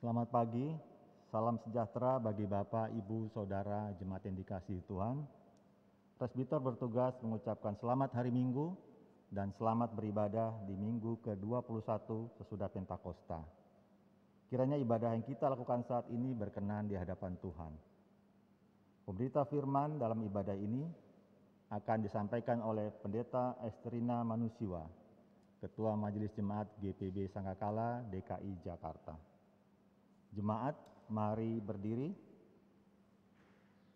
Selamat pagi, salam sejahtera bagi Bapak, Ibu, Saudara, jemaat yang dikasihi Tuhan. Presbiter bertugas mengucapkan selamat hari Minggu dan selamat beribadah di Minggu ke-21 sesudah Pentakosta. Kiranya ibadah yang kita lakukan saat ini berkenan di hadapan Tuhan. Pemberita firman dalam ibadah ini akan disampaikan oleh Pendeta Esterina Manusiwa, Ketua Majelis Jemaat GPB Sangkakala DKI Jakarta. Jemaat, mari berdiri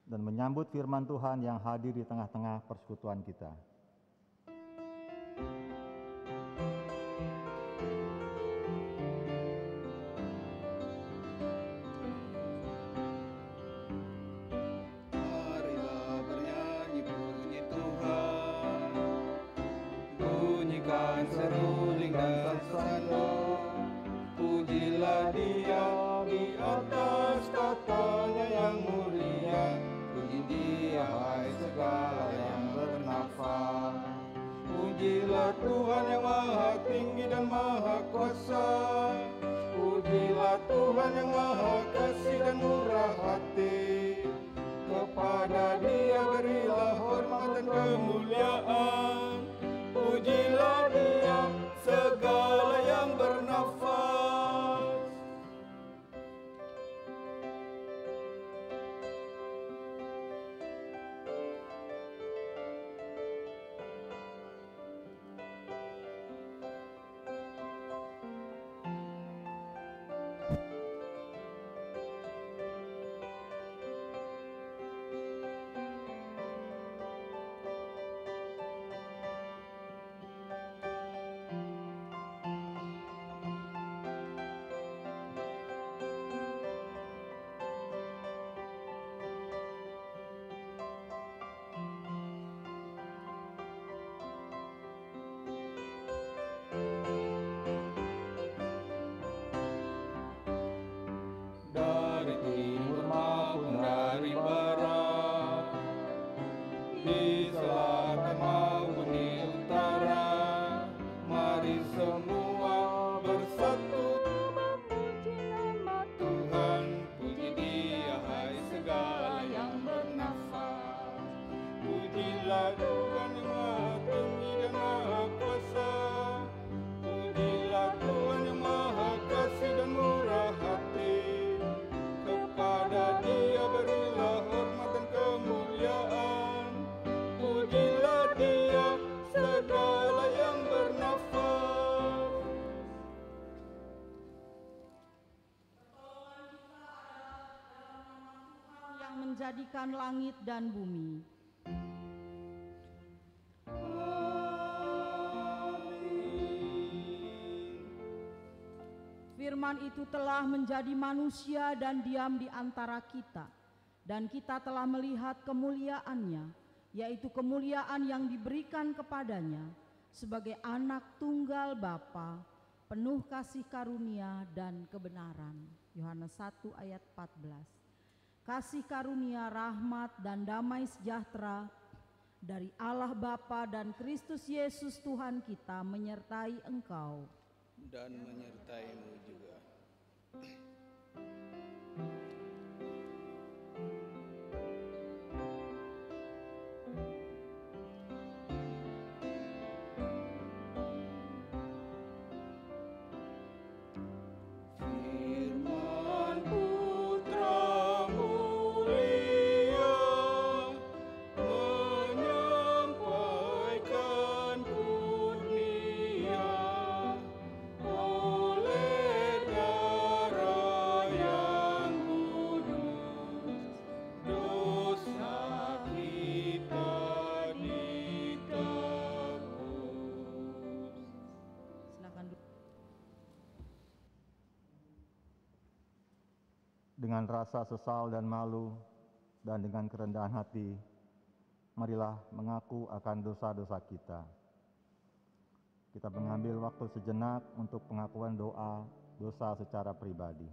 dan menyambut firman Tuhan yang hadir di tengah-tengah persekutuan kita. Marilah bernyanyi puji Tuhan, bunyikan seruling dan sandal. Pujilah Dia di atas tatanya yang mulia. Puji Dia hai segala yang bernafas. Pujilah Tuhan yang maha tinggi dan maha kuasa. Pujilah Tuhan yang maha kasih dan murah hati. Kepada Dia berilah hormat dan kemuliaan. Pujilah Dia segala yang bernafas. Dari timur maupun dari barat, di selatan maupun di utara, mari semua bersatu memuji nama Tuhan. Puji Dia hai segala yang bernafas. Pujilah Tuhan yang maha tinggi dan maha kuasa. Pujilah Tuhan yang maha kasih dan murah hati. Kepada Dia berilah hormat dan kemuliaan. Pujilah Dia segala yang bernafas. Yang menjadikan langit dan bumi. Firman itu telah menjadi manusia dan diam di antara kita, dan kita telah melihat kemuliaannya, yaitu kemuliaan yang diberikan kepadanya sebagai anak tunggal Bapa, penuh kasih karunia dan kebenaran. Yohanes 1 ayat 14. Kasih karunia, rahmat dan damai sejahtera dari Allah Bapa dan Kristus Yesus Tuhan kita menyertai engkau Dan menyertaimu juga. Firman Putra mulia menyampaikan kurnia. Oleh darah yang kudus, dosa kita ditebus. Silakan duduk. Dengan rasa sesal dan malu dan dengan kerendahan hati, marilah mengaku akan dosa-dosa kita. Kita mengambil waktu sejenak untuk pengakuan doa dosa secara pribadi.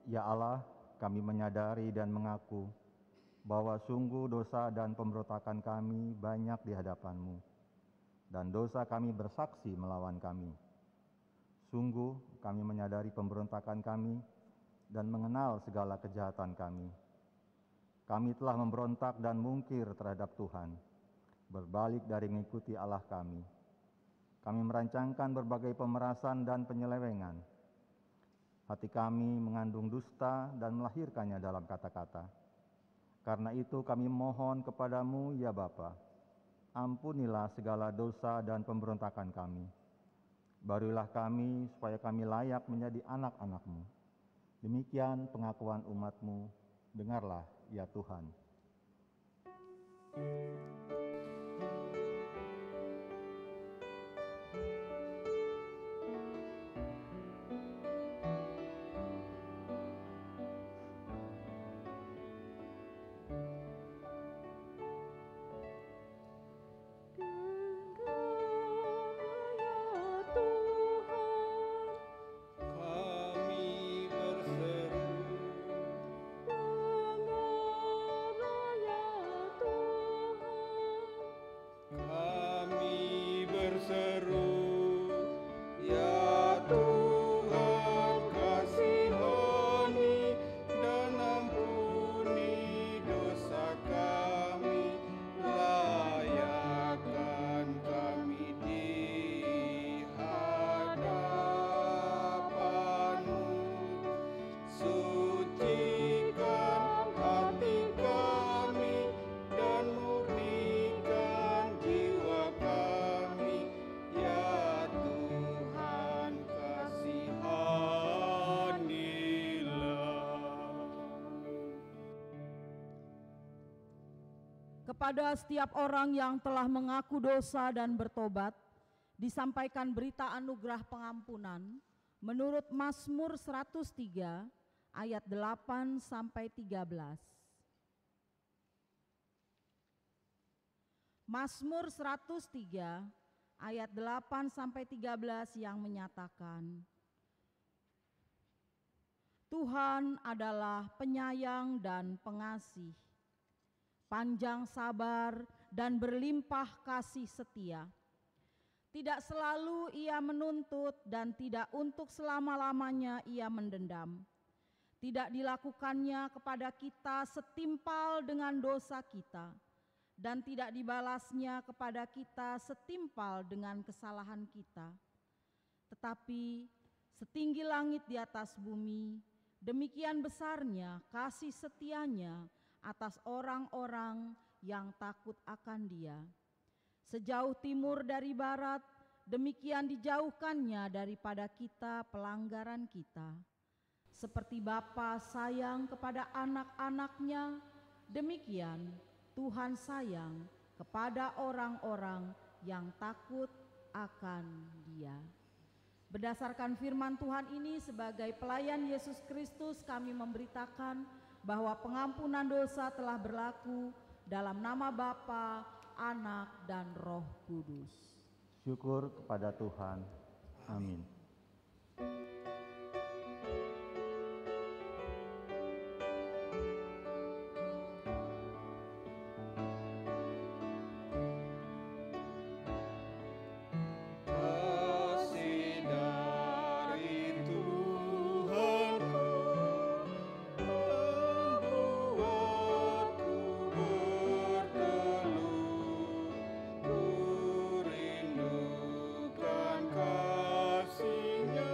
Ya Allah, kami menyadari dan mengaku bahwa sungguh dosa dan pemberontakan kami banyak di hadapan-Mu, dan dosa kami bersaksi melawan kami. Sungguh kami menyadari pemberontakan kami dan mengenal segala kejahatan kami. Kami telah memberontak dan mungkir terhadap Tuhan, berbalik dari mengikuti Allah kami. Kami merancangkan berbagai pemerasan dan penyelewengan. Hati kami mengandung dusta dan melahirkannya dalam kata-kata. Karena itu kami mohon kepadamu, ya Bapa, ampunilah segala dosa dan pemberontakan kami. Barulah kami supaya kami layak menjadi anak-anak-Mu. Demikian pengakuan umat-Mu, dengarlah ya Tuhan. Kami berseru, kami berseru, ya Tuhan kasihani dan ampuni dosa kami, layakkan kami di hadapan-Mu, sucikan hati kami dan murnikan jiwa kami, ya Tuhan kasihanilah. Kepada setiap orang yang telah mengaku dosa dan bertobat, disampaikan berita anugerah pengampunan menurut Mazmur 103 ayat 8 sampai 13. Mazmur 103 ayat 8 sampai 13 yang menyatakan, Tuhan adalah penyayang dan pengasih, panjang sabar dan berlimpah kasih setia. Tidak selalu ia menuntut dan tidak untuk selama-lamanya ia mendendam. Tidak dilakukannya kepada kita setimpal dengan dosa kita, dan tidak dibalasnya kepada kita setimpal dengan kesalahan kita. Tetapi setinggi langit di atas bumi, demikian besarnya kasih setianya atas orang-orang yang takut akan Dia. Sejauh timur dari barat, demikian dijauhkannya daripada kita pelanggaran kita. Seperti Bapa sayang kepada anak-anaknya, demikian Tuhan sayang kepada orang-orang yang takut akan Dia. Berdasarkan firman Tuhan ini, sebagai pelayan Yesus Kristus, kami memberitakan bahwa pengampunan dosa telah berlaku dalam nama Bapa, Anak, dan Roh Kudus. Syukur kepada Tuhan. Amin. Kasih dari Tuhanku membuatku bertelut. Ku rindukan kasih-Nya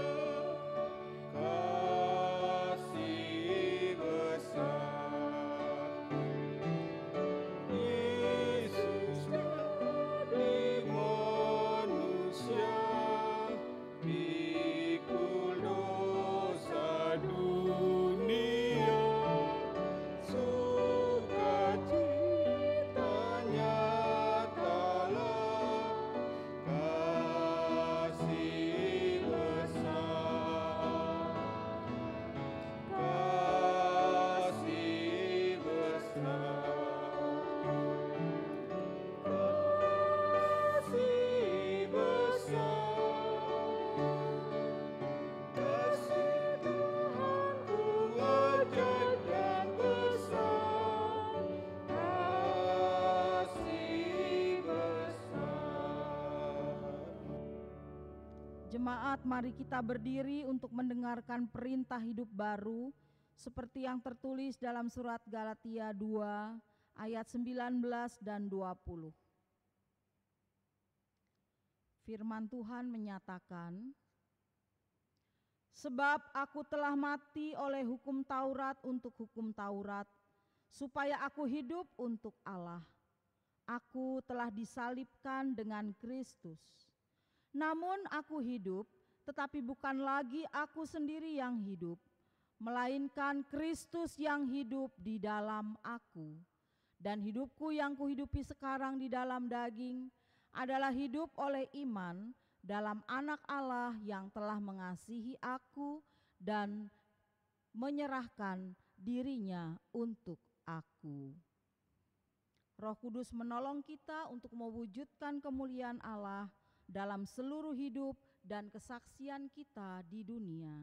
Jemaat, mari kita berdiri untuk mendengarkan perintah hidup baru seperti yang tertulis dalam surat Galatia 2 ayat 19 dan 20. Firman Tuhan menyatakan, "Sebab aku telah mati oleh hukum Taurat untuk hukum Taurat, supaya aku hidup untuk Allah. Aku telah disalibkan dengan Kristus. Namun aku hidup, tetapi bukan lagi aku sendiri yang hidup, melainkan Kristus yang hidup di dalam aku. Dan hidupku yang kuhidupi sekarang di dalam daging adalah hidup oleh iman dalam Anak Allah yang telah mengasihi aku dan menyerahkan dirinya untuk aku." Roh Kudus menolong kita untuk mewujudkan kemuliaan Allah dalam seluruh hidup dan kesaksian kita di dunia.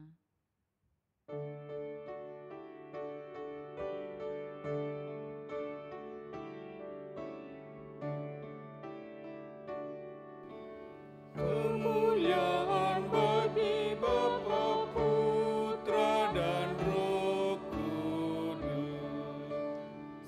Kemuliaan bagi Bapa, Putra, dan Roh Kudus,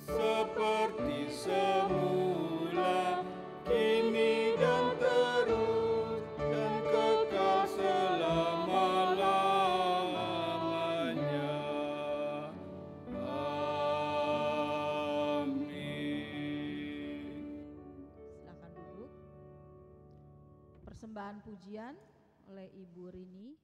seperti semula, kini dan terus, dan kekal selama-lamanya. Amin. Silakan duduk. Persembahan pujian oleh Ibu Rini.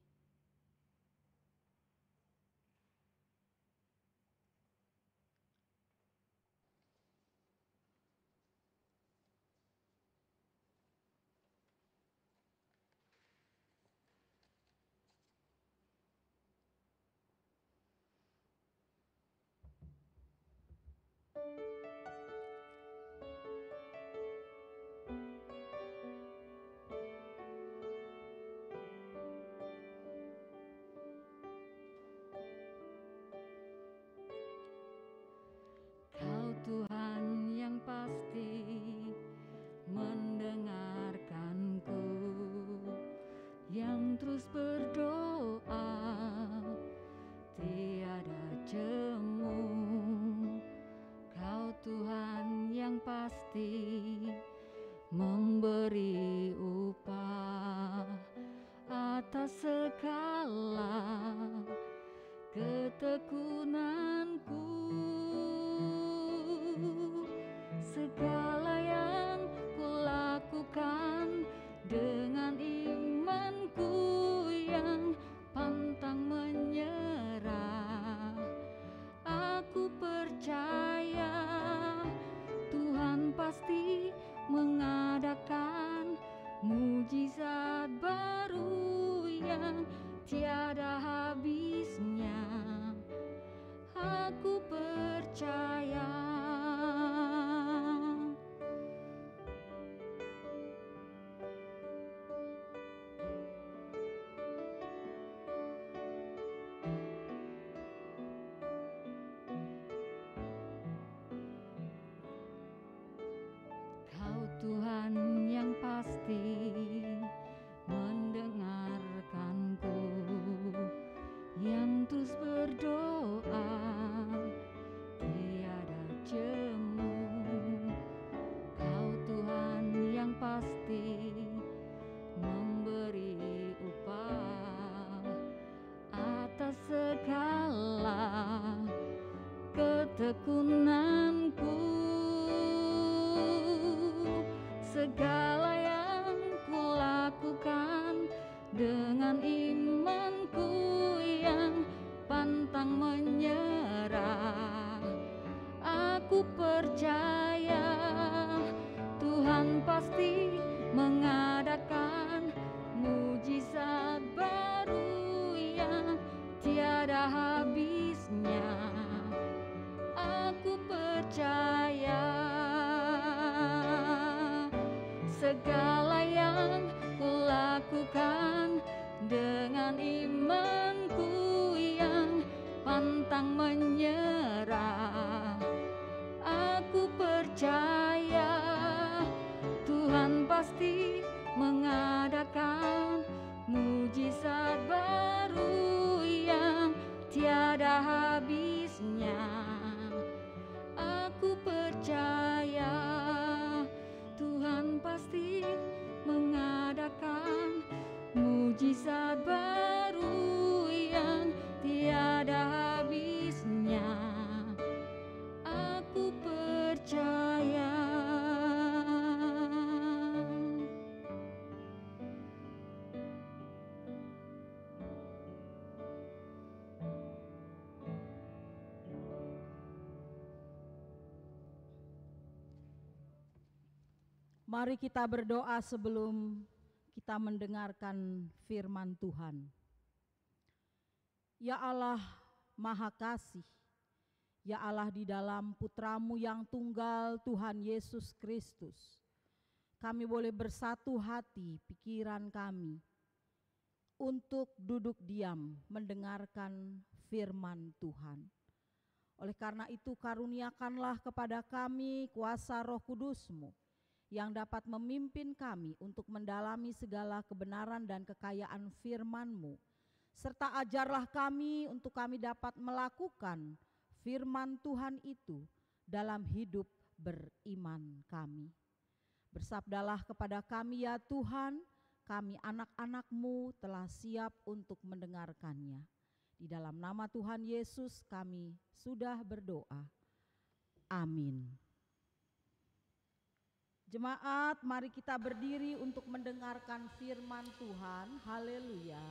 Kau Tuhan yang pasti mendengarkanku, yang terus berdoa tiada jemu. Kau Tuhan yang pasti memberi upah atas segala ketekunanku. Segala yang kulakukan dengan imanku yang pantang menyerah, aku percaya Tuhan pasti mengadakan mujizat baru yang tiada habisnya. Aku percaya. Kau Tuhan yang pasti mendengarkanku, yang terus berdoa tiada jemu. Kau Tuhan yang pasti memberi upah atas segala ketekunanku. Segala yang kulakukan dengan imanku yang pantang menyerah, aku percaya Tuhan pasti mengadakan mujizat baru yang tiada habisnya. Aku percaya segala yang kulakukan dengan imanku yang pantang menyerah, aku percaya Tuhan pasti mengadakan mujizat baru yang tiada habisnya. Aku percaya Tuhan pasti mengadakan mujizat baru yang tiada habisnya. Aku percaya. Mari kita berdoa sebelum kita mendengarkan firman Tuhan. Ya Allah Maha Kasih, ya Allah di dalam Putra-Mu yang tunggal Tuhan Yesus Kristus, kami boleh bersatu hati pikiran kami untuk duduk diam mendengarkan firman Tuhan. Oleh karena itu karuniakanlah kepada kami kuasa Roh Kudus-Mu yang dapat memimpin kami untuk mendalami segala kebenaran dan kekayaan firman-Mu, serta ajarlah kami untuk kami dapat melakukan firman Tuhan itu dalam hidup beriman kami. Bersabdalah kepada kami ya Tuhan, kami anak-anak-Mu telah siap untuk mendengarkannya. Di dalam nama Tuhan Yesus kami sudah berdoa. Amin. Jemaat, mari kita berdiri untuk mendengarkan firman Tuhan. Haleluya.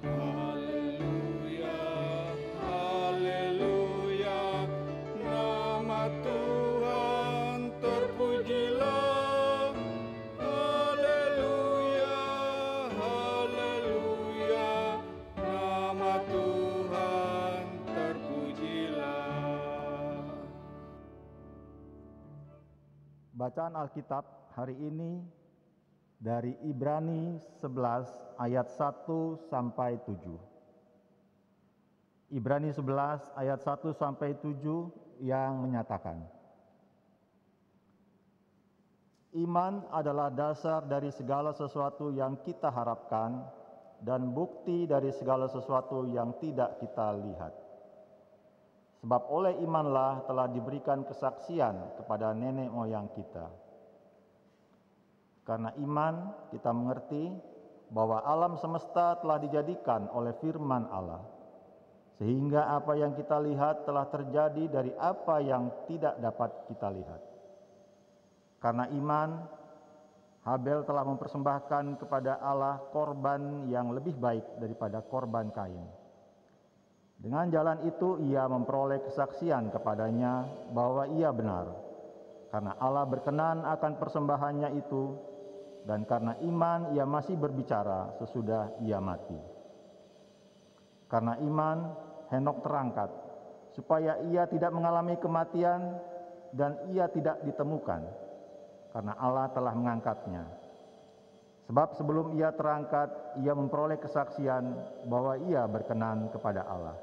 Haleluya, haleluya, nama Tuhan terpujilah. Haleluya, haleluya, nama Tuhan terpujilah. Bacaan Alkitab hari ini dari Ibrani 11 ayat 1 sampai 7. Ibrani 11 ayat 1 sampai 7 yang menyatakan, iman adalah dasar dari segala sesuatu yang kita harapkan dan bukti dari segala sesuatu yang tidak kita lihat. Sebab oleh imanlah telah diberikan kesaksian kepada nenek moyang kita. Karena iman kita mengerti bahwa alam semesta telah dijadikan oleh firman Allah, sehingga apa yang kita lihat telah terjadi dari apa yang tidak dapat kita lihat. Karena iman, Habel telah mempersembahkan kepada Allah korban yang lebih baik daripada korban Kain. Dengan jalan itu ia memperoleh kesaksian kepadanya bahwa ia benar, karena Allah berkenan akan persembahannya itu, dan karena iman ia masih berbicara sesudah ia mati. Karena iman Henok terangkat, supaya ia tidak mengalami kematian dan ia tidak ditemukan, karena Allah telah mengangkatnya. Sebab sebelum ia terangkat, ia memperoleh kesaksian bahwa ia berkenan kepada Allah.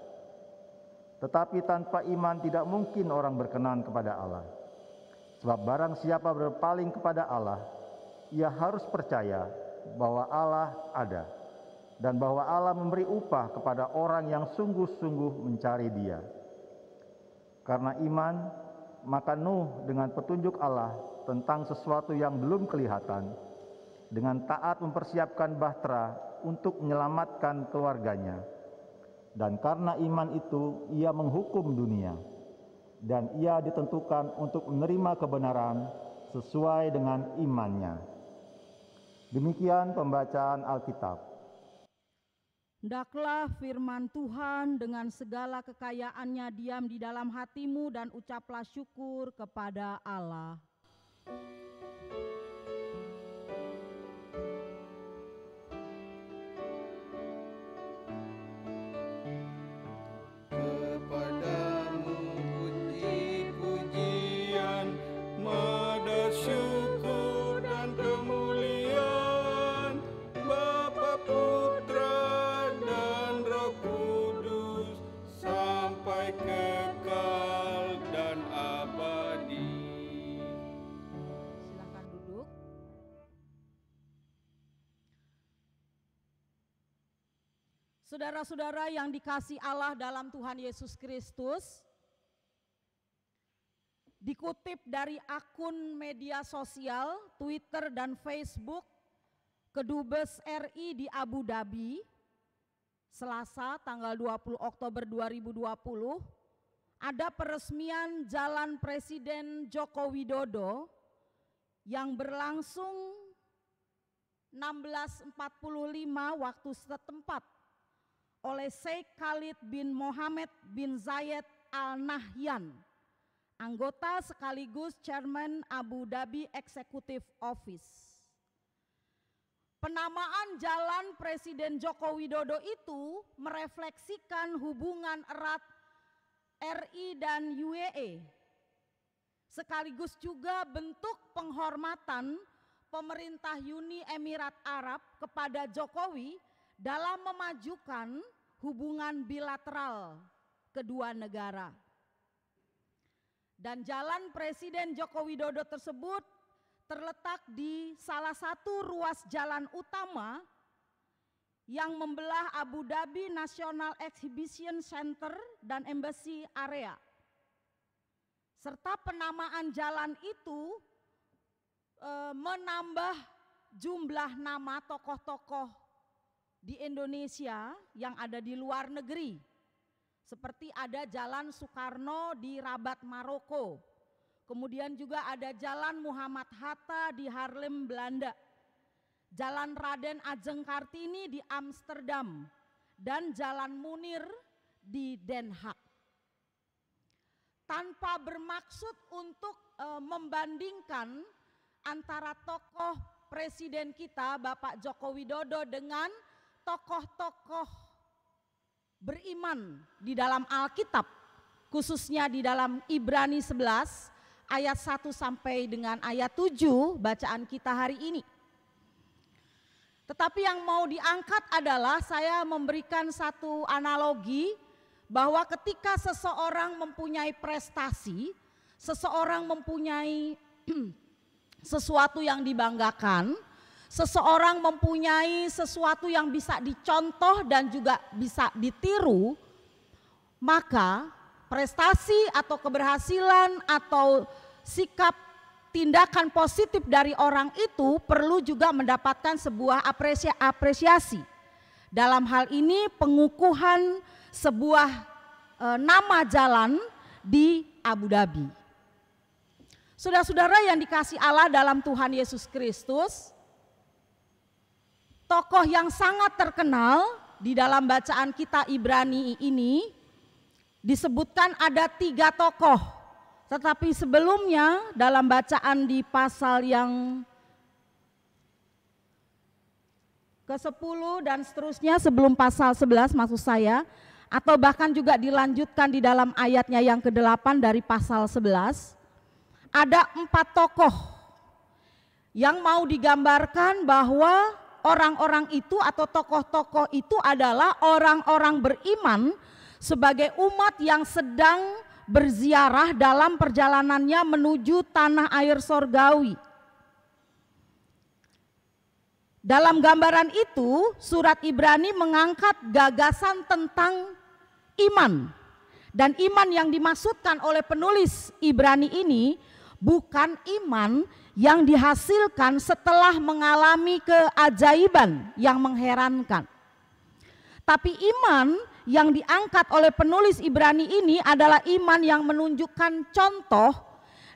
Tetapi tanpa iman tidak mungkin orang berkenan kepada Allah. Sebab barang siapa berpaling kepada Allah, ia harus percaya bahwa Allah ada, dan bahwa Allah memberi upah kepada orang yang sungguh-sungguh mencari Dia. Karena iman, maka Nuh dengan petunjuk Allah tentang sesuatu yang belum kelihatan, dengan taat mempersiapkan bahtera untuk menyelamatkan keluarganya. Dan karena iman itu ia menghukum dunia, dan ia ditentukan untuk menerima kebenaran sesuai dengan imannya. Demikian pembacaan Alkitab. Hendaklah firman Tuhan dengan segala kekayaannya diam di dalam hatimu dan ucaplah syukur kepada Allah. Kepadamu puji-pujian, madat syukur dan kemuliaan, Bapa, Putra dan Roh Kudus, sampai kekal. Saudara-saudara yang dikasihi Allah dalam Tuhan Yesus Kristus, dikutip dari akun media sosial, Twitter dan Facebook, Kedubes RI di Abu Dhabi, Selasa tanggal 20 Oktober 2020, ada peresmian Jalan Presiden Joko Widodo yang berlangsung 16.45 waktu setempat oleh Sheikh Khalid bin Mohammed bin Zayed Al Nahyan, anggota sekaligus Chairman Abu Dhabi Executive Office. Penamaan Jalan Presiden Joko Widodo itu merefleksikan hubungan erat RI dan UAE, sekaligus juga bentuk penghormatan pemerintah Uni Emirat Arab kepada Jokowi dalam memajukan hubungan bilateral kedua negara. Dan Jalan Presiden Joko Widodo tersebut terletak di salah satu ruas jalan utama yang membelah Abu Dhabi National Exhibition Center dan Embassy Area. Serta penamaan jalan itu menambah jumlah nama tokoh-tokoh di Indonesia yang ada di luar negeri, seperti ada Jalan Soekarno di Rabat, Maroko, kemudian juga ada Jalan Muhammad Hatta di Haarlem, Belanda, Jalan Raden Ajeng Kartini di Amsterdam, dan Jalan Munir di Den Haag. Tanpa bermaksud untuk membandingkan antara tokoh presiden kita Bapak Joko Widodo dengan tokoh-tokoh beriman di dalam Alkitab, khususnya di dalam Ibrani 11 ayat 1 sampai dengan ayat 7 bacaan kita hari ini. Tetapi yang mau diangkat adalah saya memberikan satu analogi bahwa ketika seseorang mempunyai prestasi, seseorang mempunyai sesuatu yang dibanggakan, seseorang mempunyai sesuatu yang bisa dicontoh dan juga bisa ditiru, maka prestasi atau keberhasilan atau sikap tindakan positif dari orang itu perlu juga mendapatkan sebuah apresiasi. Dalam hal ini pengukuhan sebuah nama jalan di Abu Dhabi. Saudara-saudara yang dikasihi Allah dalam Tuhan Yesus Kristus, tokoh yang sangat terkenal di dalam bacaan kita Ibrani ini disebutkan ada 3 tokoh. Tetapi sebelumnya dalam bacaan di pasal yang ke-10 dan seterusnya sebelum pasal 11 maksud saya, atau bahkan juga dilanjutkan di dalam ayatnya yang ke-8 dari pasal 11, ada 4 tokoh yang mau digambarkan bahwa orang-orang itu atau tokoh-tokoh itu adalah orang-orang beriman sebagai umat yang sedang berziarah dalam perjalanannya menuju tanah air sorgawi. Dalam gambaran itu, surat Ibrani mengangkat gagasan tentang iman. Dan iman yang dimaksudkan oleh penulis Ibrani ini bukan iman yang dihasilkan setelah mengalami keajaiban yang mengherankan. Tapi iman yang diangkat oleh penulis Ibrani ini adalah iman yang menunjukkan contoh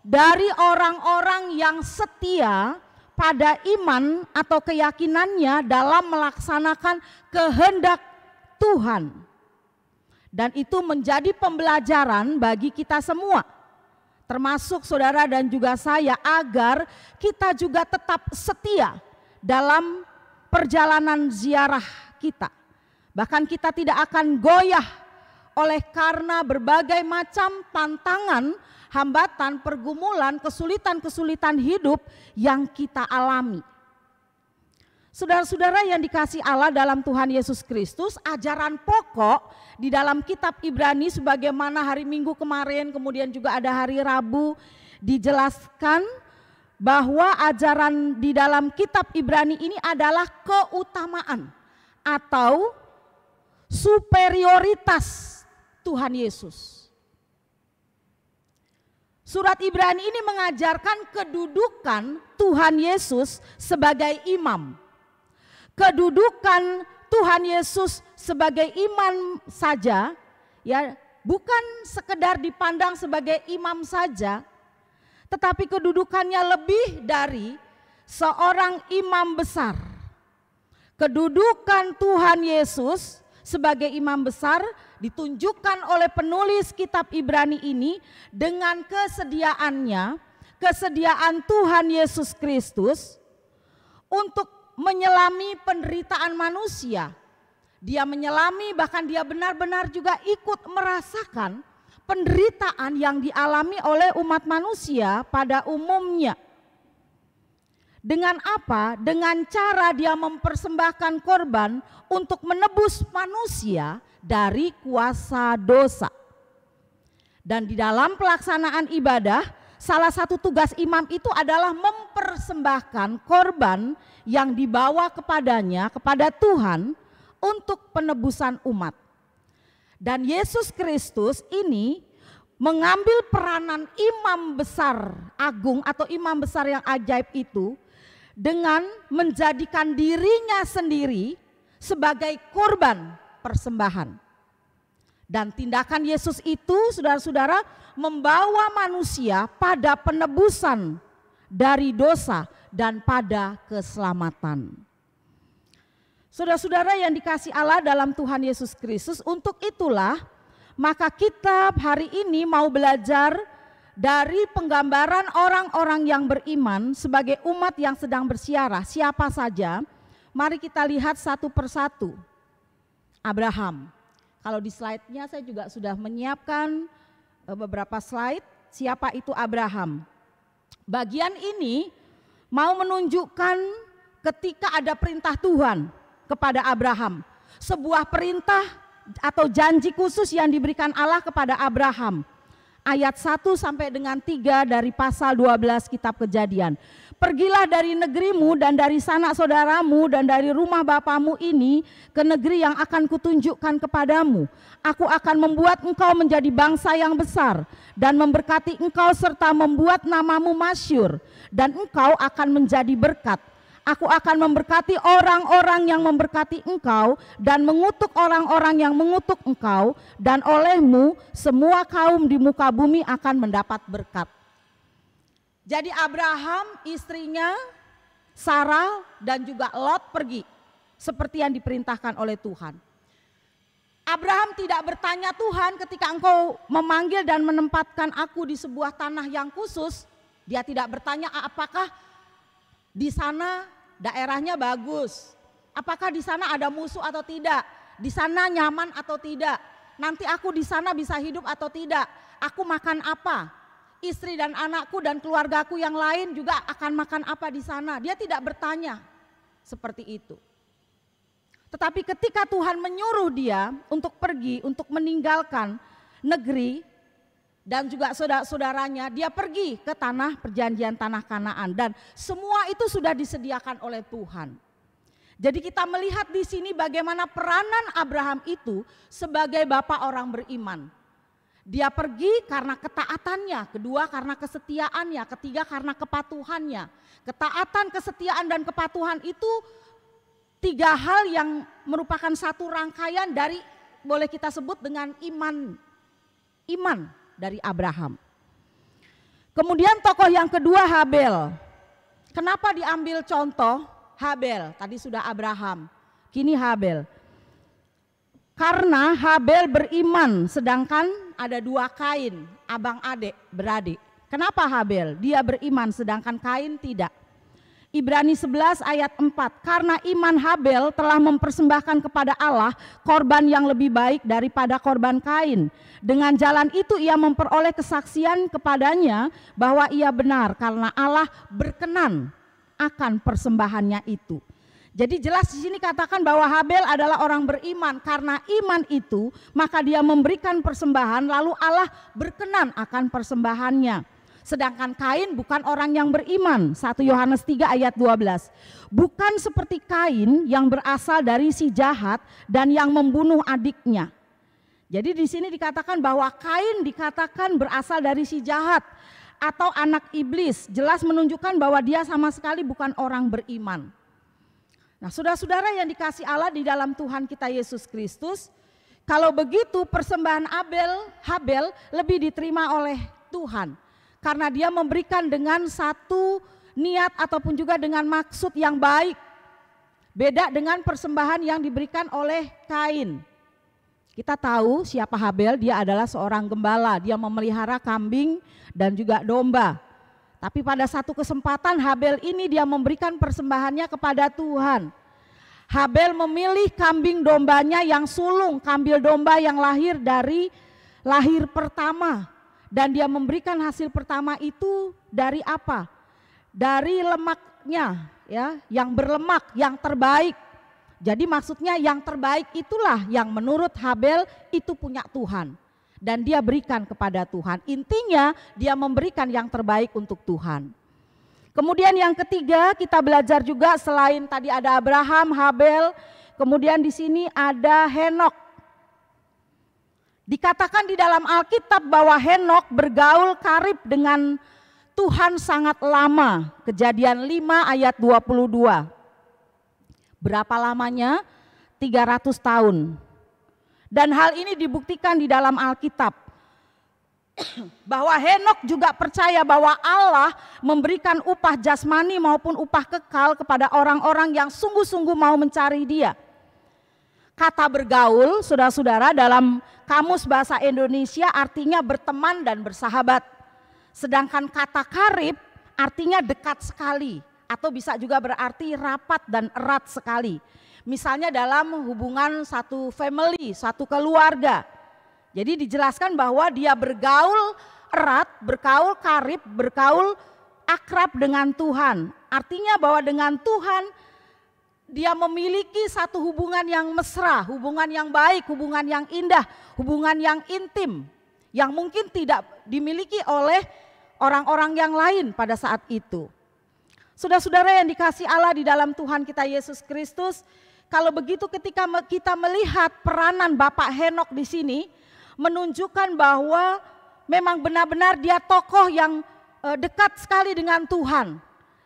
dari orang-orang yang setia pada iman atau keyakinannya dalam melaksanakan kehendak Tuhan. Dan itu menjadi pembelajaran bagi kita semua, termasuk saudara dan juga saya, agar kita juga tetap setia dalam perjalanan ziarah kita. Bahkan kita tidak akan goyah oleh karena berbagai macam tantangan, hambatan, pergumulan, kesulitan-kesulitan hidup yang kita alami. Saudara-saudara yang dikasihi Allah dalam Tuhan Yesus Kristus, ajaran pokok di dalam kitab Ibrani sebagaimana hari Minggu kemarin, kemudian juga ada hari Rabu, dijelaskan bahwa ajaran di dalam kitab Ibrani ini adalah keutamaan atau superioritas Tuhan Yesus. Surat Ibrani ini mengajarkan kedudukan Tuhan Yesus sebagai imam. Kedudukan Tuhan Yesus sebagai imam saja, ya, bukan sekedar dipandang sebagai imam saja, tetapi kedudukannya lebih dari seorang imam besar. Kedudukan Tuhan Yesus sebagai imam besar ditunjukkan oleh penulis kitab Ibrani ini dengan kesediaan Tuhan Yesus Kristus untuk menyelami penderitaan manusia. Dia menyelami, bahkan dia benar-benar juga ikut merasakan penderitaan yang dialami oleh umat manusia pada umumnya. Dengan apa? Dengan cara dia mempersembahkan korban untuk menebus manusia dari kuasa dosa. Dan di dalam pelaksanaan ibadah, salah satu tugas imam itu adalah mempersembahkan korban yang dibawa kepadanya, kepada Tuhan untuk penebusan umat. Dan Yesus Kristus ini mengambil peranan imam besar agung atau imam besar yang ajaib itu dengan menjadikan dirinya sendiri sebagai korban persembahan. Dan tindakan Yesus itu, saudara-saudara, membawa manusia pada penebusan dari dosa dan pada keselamatan. Saudara-saudara yang dikasihi Allah dalam Tuhan Yesus Kristus, untuk itulah maka kita hari ini mau belajar dari penggambaran orang-orang yang beriman sebagai umat yang sedang bersiarah. Siapa saja? Mari kita lihat satu persatu. Abraham. Kalau di slide-nya saya juga sudah menyiapkan beberapa slide. Siapa itu Abraham? Bagian ini mau menunjukkan ketika ada perintah Tuhan kepada Abraham. Sebuah perintah atau janji khusus yang diberikan Allah kepada Abraham. Ayat 1 sampai dengan 3 dari pasal 12 kitab Kejadian. Pergilah dari negerimu dan dari sanak saudaramu dan dari rumah bapamu ini ke negeri yang akan kutunjukkan kepadamu. Aku akan membuat engkau menjadi bangsa yang besar dan memberkati engkau serta membuat namamu masyhur, dan engkau akan menjadi berkat. Aku akan memberkati orang-orang yang memberkati engkau dan mengutuk orang-orang yang mengutuk engkau, dan olehmu semua kaum di muka bumi akan mendapat berkat. Jadi Abraham, istrinya Sarah dan juga Lot pergi seperti yang diperintahkan oleh Tuhan. Abraham tidak bertanya, Tuhan, ketika engkau memanggil dan menempatkan aku di sebuah tanah yang khusus, dia tidak bertanya apakah di sana daerahnya bagus, apakah di sana ada musuh atau tidak, di sana nyaman atau tidak, nanti aku di sana bisa hidup atau tidak, aku makan apa, istri dan anakku dan keluargaku yang lain juga akan makan apa di sana. Dia tidak bertanya seperti itu. Tetapi ketika Tuhan menyuruh dia untuk pergi, untuk meninggalkan negeri dan juga saudara-saudaranya, dia pergi ke tanah perjanjian, tanah Kanaan, dan semua itu sudah disediakan oleh Tuhan. Jadi kita melihat di sini bagaimana peranan Abraham itu sebagai bapak orang beriman. Dia pergi karena ketaatannya, kedua karena kesetiaannya, ketiga karena kepatuhannya. Ketaatan, kesetiaan, dan kepatuhan itu tiga hal yang merupakan satu rangkaian dari, boleh kita sebut dengan iman dari Abraham. Kemudian tokoh yang kedua Habel. Kenapa diambil contoh Habel? Tadi sudah Abraham, kini Habel. Karena Habel beriman, sedangkan ada dua Kain, abang adik, beradik. Kenapa Habel? Dia beriman sedangkan Kain tidak. Ibrani 11 ayat 4, karena iman Habel telah mempersembahkan kepada Allah korban yang lebih baik daripada korban Kain. Dengan jalan itu ia memperoleh kesaksian kepadanya bahwa ia benar, karena Allah berkenan akan persembahannya itu. Jadi jelas di sini katakan bahwa Habel adalah orang beriman, karena iman itu maka dia memberikan persembahan, lalu Allah berkenan akan persembahannya. Sedangkan Kain bukan orang yang beriman. 1 Yohanes 3 ayat 12. Bukan seperti Kain yang berasal dari si jahat dan yang membunuh adiknya. Jadi di sini dikatakan bahwa Kain dikatakan berasal dari si jahat atau anak iblis. Jelas menunjukkan bahwa dia sama sekali bukan orang beriman. Nah, saudara-saudara yang dikasih Allah di dalam Tuhan kita Yesus Kristus, kalau begitu persembahan Habel lebih diterima oleh Tuhan. Karena dia memberikan dengan satu niat ataupun juga dengan maksud yang baik. Beda dengan persembahan yang diberikan oleh Kain. Kita tahu siapa Habel, dia adalah seorang gembala. Dia memelihara kambing dan juga domba. Tapi pada satu kesempatan Habel ini dia memberikan persembahannya kepada Tuhan. Habel memilih kambing dombanya yang sulung, kambing domba yang lahir dari lahir pertama. Dan dia memberikan hasil pertama itu dari apa? Dari lemaknya, ya, yang berlemak, yang terbaik. Jadi maksudnya yang terbaik itulah yang menurut Habel itu punya Tuhan. Dan dia berikan kepada Tuhan. Intinya dia memberikan yang terbaik untuk Tuhan. Kemudian yang ketiga kita belajar juga selain tadi ada Abraham, Habel, kemudian di sini ada Henok. Dikatakan di dalam Alkitab bahwa Henok bergaul karib dengan Tuhan sangat lama. Kejadian 5 ayat 22. Berapa lamanya? 300 tahun. Dan hal ini dibuktikan di dalam Alkitab. Bahwa Henok juga percaya bahwa Allah memberikan upah jasmani maupun upah kekal kepada orang-orang yang sungguh-sungguh mau mencari Dia. Kata bergaul, saudara-saudara, dalam kamus bahasa Indonesia artinya berteman dan bersahabat. Sedangkan kata karib artinya dekat sekali atau bisa juga berarti rapat dan erat sekali. Misalnya dalam hubungan satu family, satu keluarga. Jadi dijelaskan bahwa dia bergaul erat, bergaul karib, bergaul akrab dengan Tuhan. Artinya bahwa dengan Tuhan dia memiliki satu hubungan yang mesra, hubungan yang baik, hubungan yang indah, hubungan yang intim. Yang mungkin tidak dimiliki oleh orang-orang yang lain pada saat itu. Saudara-saudara yang dikasih Allah di dalam Tuhan kita Yesus Kristus, kalau begitu ketika kita melihat peranan Bapak Henok di sini, menunjukkan bahwa memang benar-benar dia tokoh yang dekat sekali dengan Tuhan.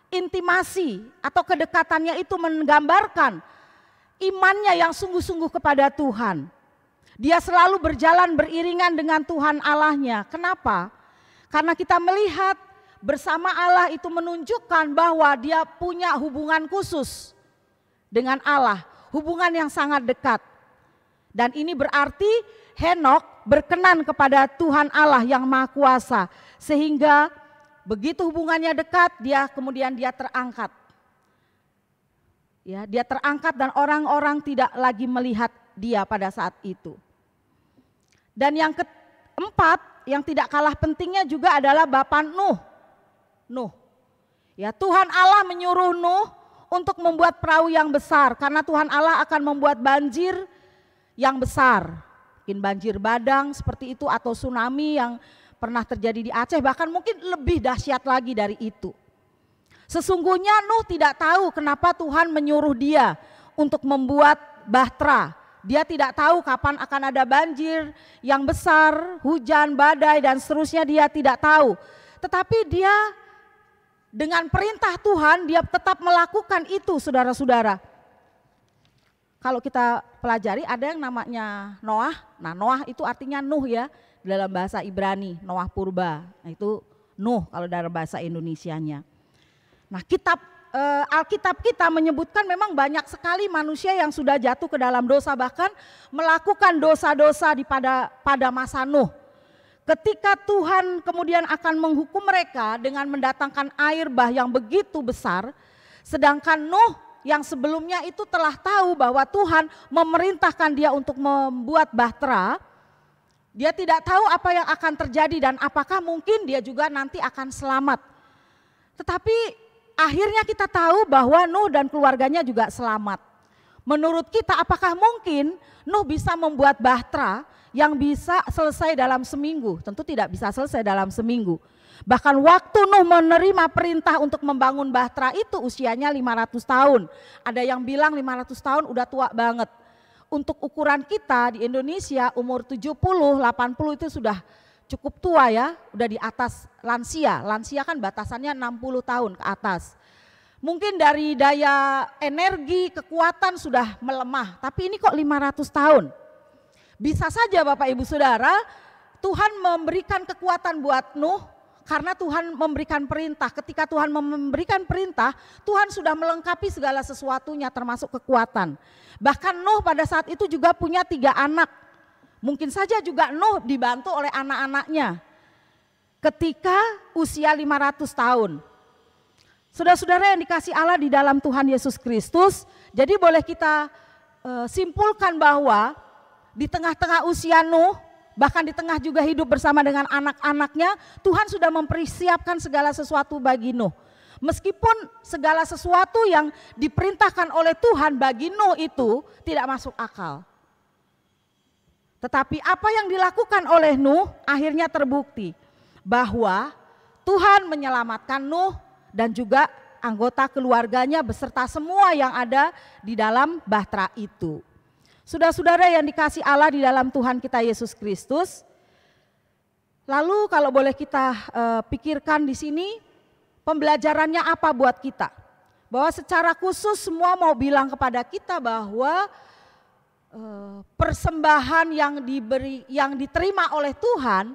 Intimasi atau kedekatannya itu menggambarkan imannya yang sungguh-sungguh kepada Tuhan. Dia selalu berjalan beriringan dengan Tuhan Allahnya. Kenapa? Karena kita melihat bersama Allah itu menunjukkan bahwa dia punya hubungan khusus dengan Allah. Hubungan yang sangat dekat. Dan ini berarti Henok berkenan kepada Tuhan Allah yang Maha Kuasa. Sehingga begitu hubungannya dekat, kemudian dia terangkat. Ya, dia terangkat dan orang-orang tidak lagi melihat dia pada saat itu. Dan yang keempat, yang tidak kalah pentingnya juga adalah Bapak Nuh. Nuh. Ya, Tuhan Allah menyuruh Nuh untuk membuat perahu yang besar karena Tuhan Allah akan membuat banjir yang besar. Mungkin banjir bandang seperti itu atau tsunami yang pernah terjadi di Aceh, bahkan mungkin lebih dahsyat lagi dari itu. Sesungguhnya Nuh tidak tahu kenapa Tuhan menyuruh dia untuk membuat bahtera. Dia tidak tahu kapan akan ada banjir yang besar, hujan, badai dan seterusnya, dia tidak tahu. Tetapi dia dengan perintah Tuhan dia tetap melakukan itu, saudara-saudara. Kalau kita pelajari ada yang namanya Noah. Nah, Noah itu artinya Nuh ya dalam bahasa Ibrani, Noah purba. Nah, itu Nuh kalau dalam bahasa Indonesianya. Nah, Alkitab kita menyebutkan memang banyak sekali manusia yang sudah jatuh ke dalam dosa, bahkan melakukan dosa-dosa pada masa Nuh. Ketika Tuhan kemudian akan menghukum mereka dengan mendatangkan air bah yang begitu besar, sedangkan Nuh yang sebelumnya itu telah tahu bahwa Tuhan memerintahkan dia untuk membuat bahtera, dia tidak tahu apa yang akan terjadi dan apakah mungkin dia juga nanti akan selamat. Tetapi akhirnya kita tahu bahwa Nuh dan keluarganya juga selamat. Menurut kita apakah mungkin Nuh bisa membuat bahtera yang bisa selesai dalam seminggu? Tentu tidak bisa selesai dalam seminggu. Bahkan waktu Nuh menerima perintah untuk membangun Bahtera itu usianya 500 tahun. Ada yang bilang 500 tahun udah tua banget. Untuk ukuran kita di Indonesia umur 70, 80 itu sudah cukup tua ya, udah di atas lansia. Lansia kan batasannya 60 tahun ke atas. Mungkin dari daya energi, kekuatan sudah melemah, tapi ini kok 500 tahun. Bisa saja Bapak Ibu Saudara, Tuhan memberikan kekuatan buat Nuh karena Tuhan memberikan perintah. Ketika Tuhan memberikan perintah, Tuhan sudah melengkapi segala sesuatunya termasuk kekuatan. Bahkan Nuh pada saat itu juga punya 3 anak. Mungkin saja juga Nuh dibantu oleh anak-anaknya ketika usia 500 tahun. Saudara-saudara yang dikasih Allah di dalam Tuhan Yesus Kristus, jadi boleh kita simpulkan bahwa di tengah-tengah usia Nuh, bahkan di tengah juga hidup bersama dengan anak-anaknya, Tuhan sudah mempersiapkan segala sesuatu bagi Nuh. Meskipun segala sesuatu yang diperintahkan oleh Tuhan bagi Nuh itu tidak masuk akal. Tetapi apa yang dilakukan oleh Nuh akhirnya terbukti bahwa Tuhan menyelamatkan Nuh dan juga anggota keluarganya beserta semua yang ada di dalam Bahtera itu. Saudara-saudara yang dikasih Allah di dalam Tuhan kita Yesus Kristus. Lalu kalau boleh kita pikirkan di sini, pembelajarannya apa buat kita? Bahwa secara khusus semua mau bilang kepada kita bahwa persembahan yang diterima oleh Tuhan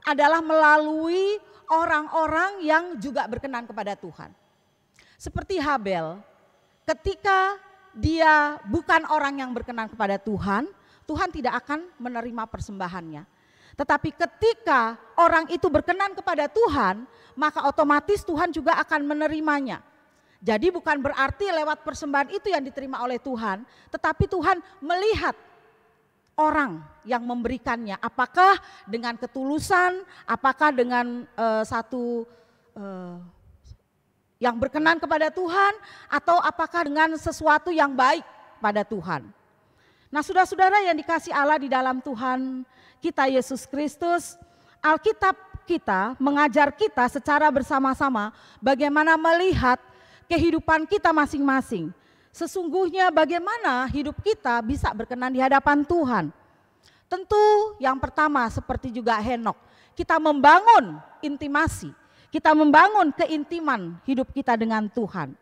adalah melalui orang-orang yang juga berkenan kepada Tuhan. Seperti Habel, ketika dia bukan orang yang berkenan kepada Tuhan, Tuhan tidak akan menerima persembahannya. Tetapi ketika orang itu berkenan kepada Tuhan, maka otomatis Tuhan juga akan menerimanya. Jadi bukan berarti lewat persembahan itu yang diterima oleh Tuhan, tetapi Tuhan melihat orang yang memberikannya. Apakah dengan ketulusan, apakah dengan yang berkenan kepada Tuhan, atau apakah dengan sesuatu yang baik pada Tuhan. Nah saudara-saudara yang dikasih Allah di dalam Tuhan kita Yesus Kristus, Alkitab kita mengajar kita secara bersama-sama bagaimana melihat kehidupan kita masing-masing. Sesungguhnya bagaimana hidup kita bisa berkenan di hadapan Tuhan. Tentu yang pertama seperti juga Henokh, kita membangun intimasi. Kita membangun keintiman hidup kita dengan Tuhan.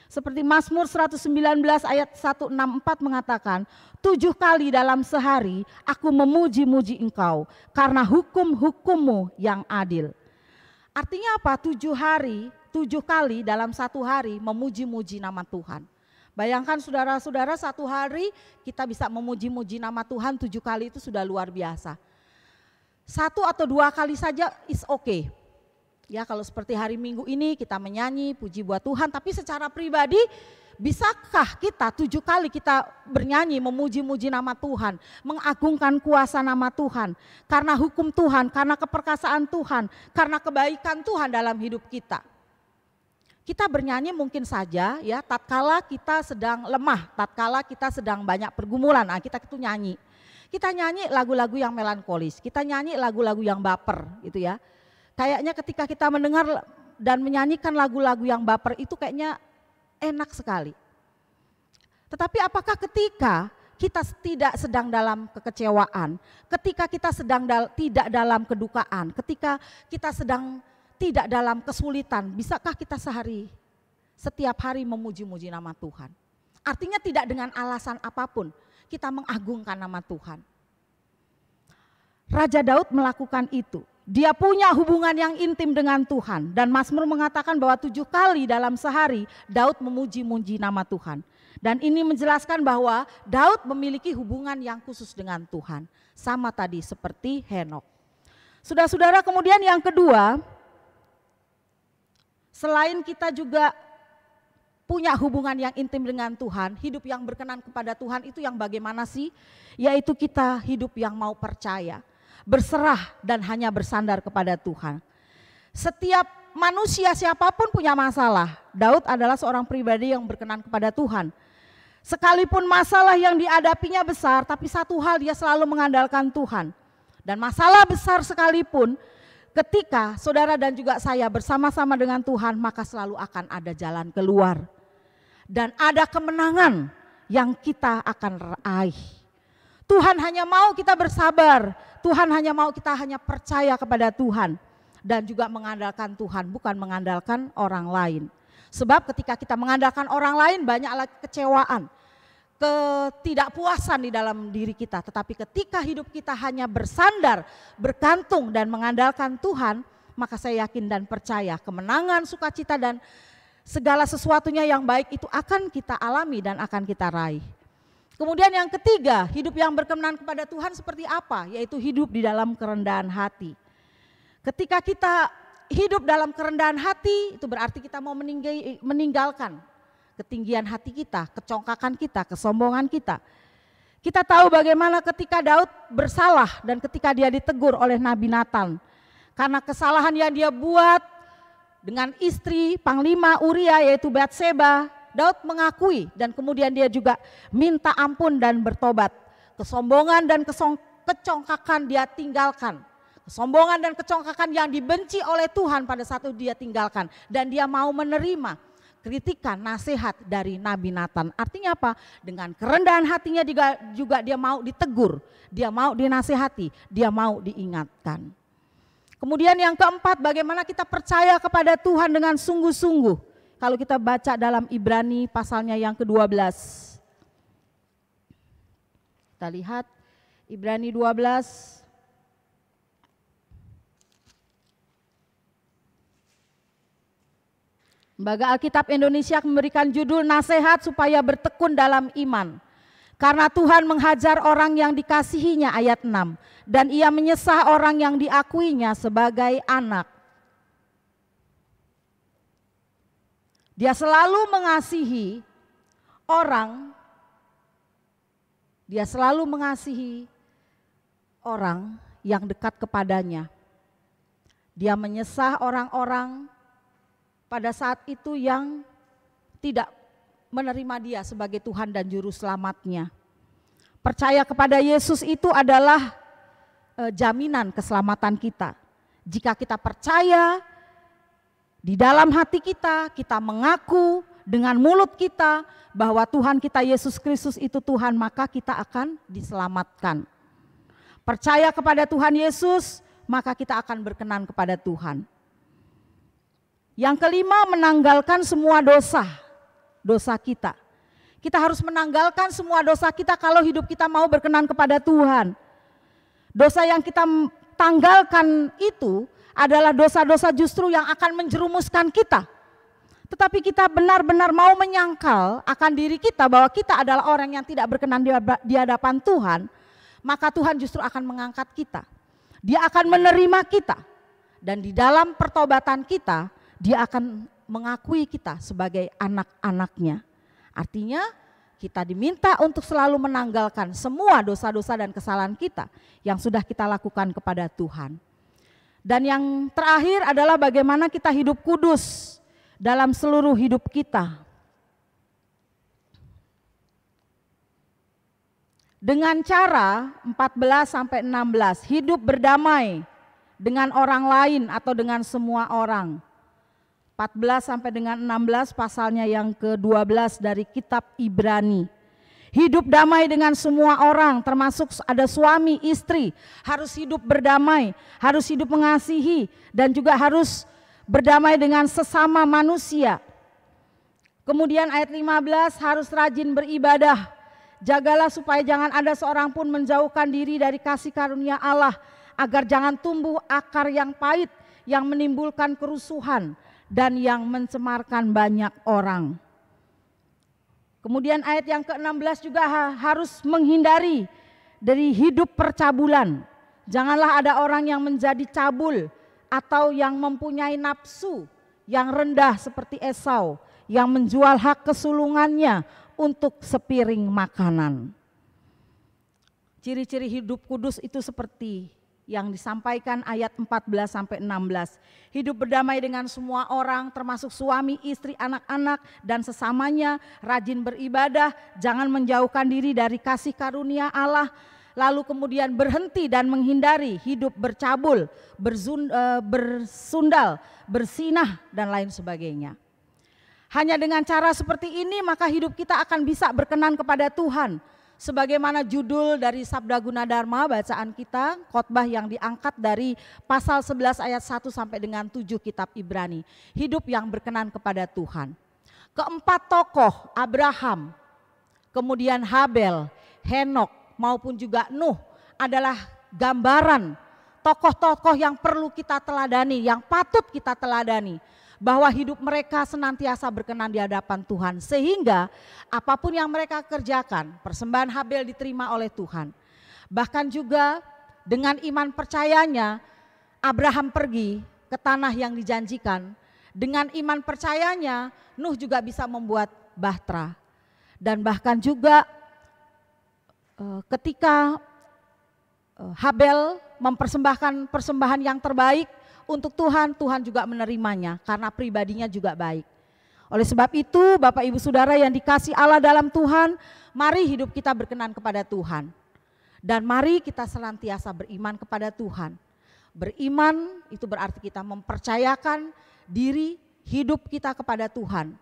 Seperti Mazmur 119 ayat 164 mengatakan, 7 kali dalam sehari aku memuji-muji Engkau karena hukum-hukum-Mu yang adil. Artinya apa? 7 kali dalam satu hari memuji-muji nama Tuhan. Bayangkan saudara-saudara, satu hari kita bisa memuji-muji nama Tuhan 7 kali, itu sudah luar biasa. 1 atau 2 kali saja is okay. Ya kalau seperti hari Minggu ini kita menyanyi puji buat Tuhan, tapi secara pribadi bisakah kita 7 kali kita bernyanyi memuji-muji nama Tuhan, mengagungkan kuasa nama Tuhan, karena hukum Tuhan, karena keperkasaan Tuhan, karena kebaikan Tuhan dalam hidup kita. Kita bernyanyi mungkin saja ya tatkala kita sedang lemah, tatkala kita sedang banyak pergumulan, kita itu nyanyi. Kita nyanyi lagu-lagu yang melankolis, kita nyanyi lagu-lagu yang baper gitu ya. Kayaknya ketika kita mendengar dan menyanyikan lagu-lagu yang baper itu kayaknya enak sekali. Tetapi apakah ketika kita tidak sedang dalam kekecewaan, ketika kita sedang tidak dalam kedukaan, ketika kita sedang tidak dalam kesulitan, bisakah kita setiap hari memuji-muji nama Tuhan? Artinya tidak dengan alasan apapun kita mengagungkan nama Tuhan. Raja Daud melakukan itu. Dia punya hubungan yang intim dengan Tuhan. Dan Mazmur mengatakan bahwa 7 kali dalam sehari Daud memuji-muji nama Tuhan. Dan ini menjelaskan bahwa Daud memiliki hubungan yang khusus dengan Tuhan. Sama tadi seperti Henokh. Saudara-saudara, kemudian yang kedua, selain kita juga punya hubungan yang intim dengan Tuhan, hidup yang berkenan kepada Tuhan itu yang bagaimana sih? Yaitu kita hidup yang mau percaya, berserah dan hanya bersandar kepada Tuhan. Setiap manusia siapapun punya masalah. Daud adalah seorang pribadi yang berkenan kepada Tuhan. Sekalipun masalah yang dihadapinya besar, tapi satu hal dia selalu mengandalkan Tuhan. Dan masalah besar sekalipun, ketika saudara dan juga saya bersama-sama dengan Tuhan, maka selalu akan ada jalan keluar. Dan ada kemenangan yang kita akan raih. Tuhan hanya mau kita bersabar, Tuhan hanya mau kita hanya percaya kepada Tuhan. Dan juga mengandalkan Tuhan, bukan mengandalkan orang lain. Sebab ketika kita mengandalkan orang lain, banyaklah kecewaan, ketidakpuasan di dalam diri kita. Tetapi ketika hidup kita hanya bersandar, bergantung dan mengandalkan Tuhan, maka saya yakin dan percaya kemenangan, sukacita dan segala sesuatunya yang baik itu akan kita alami dan akan kita raih. Kemudian yang ketiga, hidup yang berkenan kepada Tuhan seperti apa? Yaitu hidup di dalam kerendahan hati. Ketika kita hidup dalam kerendahan hati, itu berarti kita mau meninggalkan ketinggian hati kita, kecongkakan kita, kesombongan kita. Kita tahu bagaimana ketika Daud bersalah dan ketika dia ditegur oleh Nabi Nathan. Karena kesalahan yang dia buat dengan istri Panglima Uria yaitu Batseba, Daud mengakui dan kemudian dia juga minta ampun dan bertobat. Kesombongan dan kecongkakan dia tinggalkan. Kesombongan dan kecongkakan yang dibenci oleh Tuhan pada saat itu dia tinggalkan. Dan dia mau menerima kritikan, nasihat dari Nabi Nathan. Artinya apa? Dengan kerendahan hatinya juga dia mau ditegur, dia mau dinasihati, dia mau diingatkan. Kemudian yang keempat, bagaimana kita percaya kepada Tuhan dengan sungguh-sungguh. Kalau kita baca dalam Ibrani pasalnya yang ke-12. Kita lihat Ibrani 12. Lembaga Alkitab Indonesia memberikan judul nasihat supaya bertekun dalam iman. Karena Tuhan menghajar orang yang dikasihinya ayat 6. Dan ia menyesah orang yang diakuinya sebagai anak. Dia selalu mengasihi orang. Dia selalu mengasihi orang yang dekat kepadanya. Dia menyesah orang-orang pada saat itu yang tidak menerima dia sebagai Tuhan dan Juru Selamatnya. Percaya kepada Yesus itu adalah jaminan keselamatan kita. Jika kita percaya di dalam hati kita, kita mengaku dengan mulut kita bahwa Tuhan kita Yesus Kristus itu Tuhan, maka kita akan diselamatkan. Percaya kepada Tuhan Yesus, maka kita akan berkenan kepada Tuhan. Yang kelima, menanggalkan semua dosa kita. Kita harus menanggalkan semua dosa kita kalau hidup kita mau berkenan kepada Tuhan. Dosa yang kita tanggalkan itu adalah dosa-dosa justru yang akan menjerumuskan kita. Tetapi kita benar-benar mau menyangkal akan diri kita bahwa kita adalah orang yang tidak berkenan di hadapan Tuhan, maka Tuhan justru akan mengangkat kita. Dia akan menerima kita. Dan di dalam pertobatan kita, Dia akan mengakui kita sebagai anak-anaknya. Artinya kita diminta untuk selalu menanggalkan semua dosa-dosa dan kesalahan kita yang sudah kita lakukan kepada Tuhan. Dan yang terakhir adalah bagaimana kita hidup kudus dalam seluruh hidup kita. Dengan cara 14-16, hidup berdamai dengan orang lain atau dengan semua orang. 14 sampai dengan 16 pasalnya yang ke-12 dari kitab Ibrani. Hidup damai dengan semua orang, termasuk ada suami, istri, harus hidup berdamai, harus hidup mengasihi, dan juga harus berdamai dengan sesama manusia. Kemudian ayat 15, harus rajin beribadah. Jagalah supaya jangan ada seorang pun menjauhkan diri dari kasih karunia Allah, agar jangan tumbuh akar yang pahit, yang menimbulkan kerusuhan, dan yang mencemarkan banyak orang. Kemudian ayat yang ke-16 juga harus menghindari dari hidup percabulan. Janganlah ada orang yang menjadi cabul atau yang mempunyai nafsu yang rendah seperti Esau, yang menjual hak kesulungannya untuk sepiring makanan. Ciri-ciri hidup kudus itu seperti yang disampaikan ayat 14 sampai 16. Hidup berdamai dengan semua orang, termasuk suami, istri, anak-anak dan sesamanya, rajin beribadah, jangan menjauhkan diri dari kasih karunia Allah, lalu kemudian berhenti dan menghindari hidup bercabul, bersundal, bersinah dan lain sebagainya. Hanya dengan cara seperti ini maka hidup kita akan bisa berkenan kepada Tuhan. Sebagaimana judul dari Sabda Gunadarma bacaan kita, khotbah yang diangkat dari pasal 11 ayat 1 sampai dengan 7 kitab Ibrani. Hidup yang berkenan kepada Tuhan. Keempat tokoh, Abraham, kemudian Habel, Henok maupun juga Nuh adalah gambaran tokoh-tokoh yang perlu kita teladani, yang patut kita teladani. Bahwa hidup mereka senantiasa berkenan di hadapan Tuhan. Sehingga apapun yang mereka kerjakan, persembahan Habel diterima oleh Tuhan. Bahkan juga dengan iman percayanya Abraham pergi ke tanah yang dijanjikan. Dengan iman percayanya Nuh juga bisa membuat bahtera. Dan bahkan juga ketika Habel mempersembahkan persembahan yang terbaik untuk Tuhan, Tuhan juga menerimanya karena pribadinya juga baik. Oleh sebab itu Bapak Ibu Saudara yang dikasih Allah dalam Tuhan, mari hidup kita berkenan kepada Tuhan. Dan mari kita senantiasa beriman kepada Tuhan. Beriman itu berarti kita mempercayakan diri hidup kita kepada Tuhan.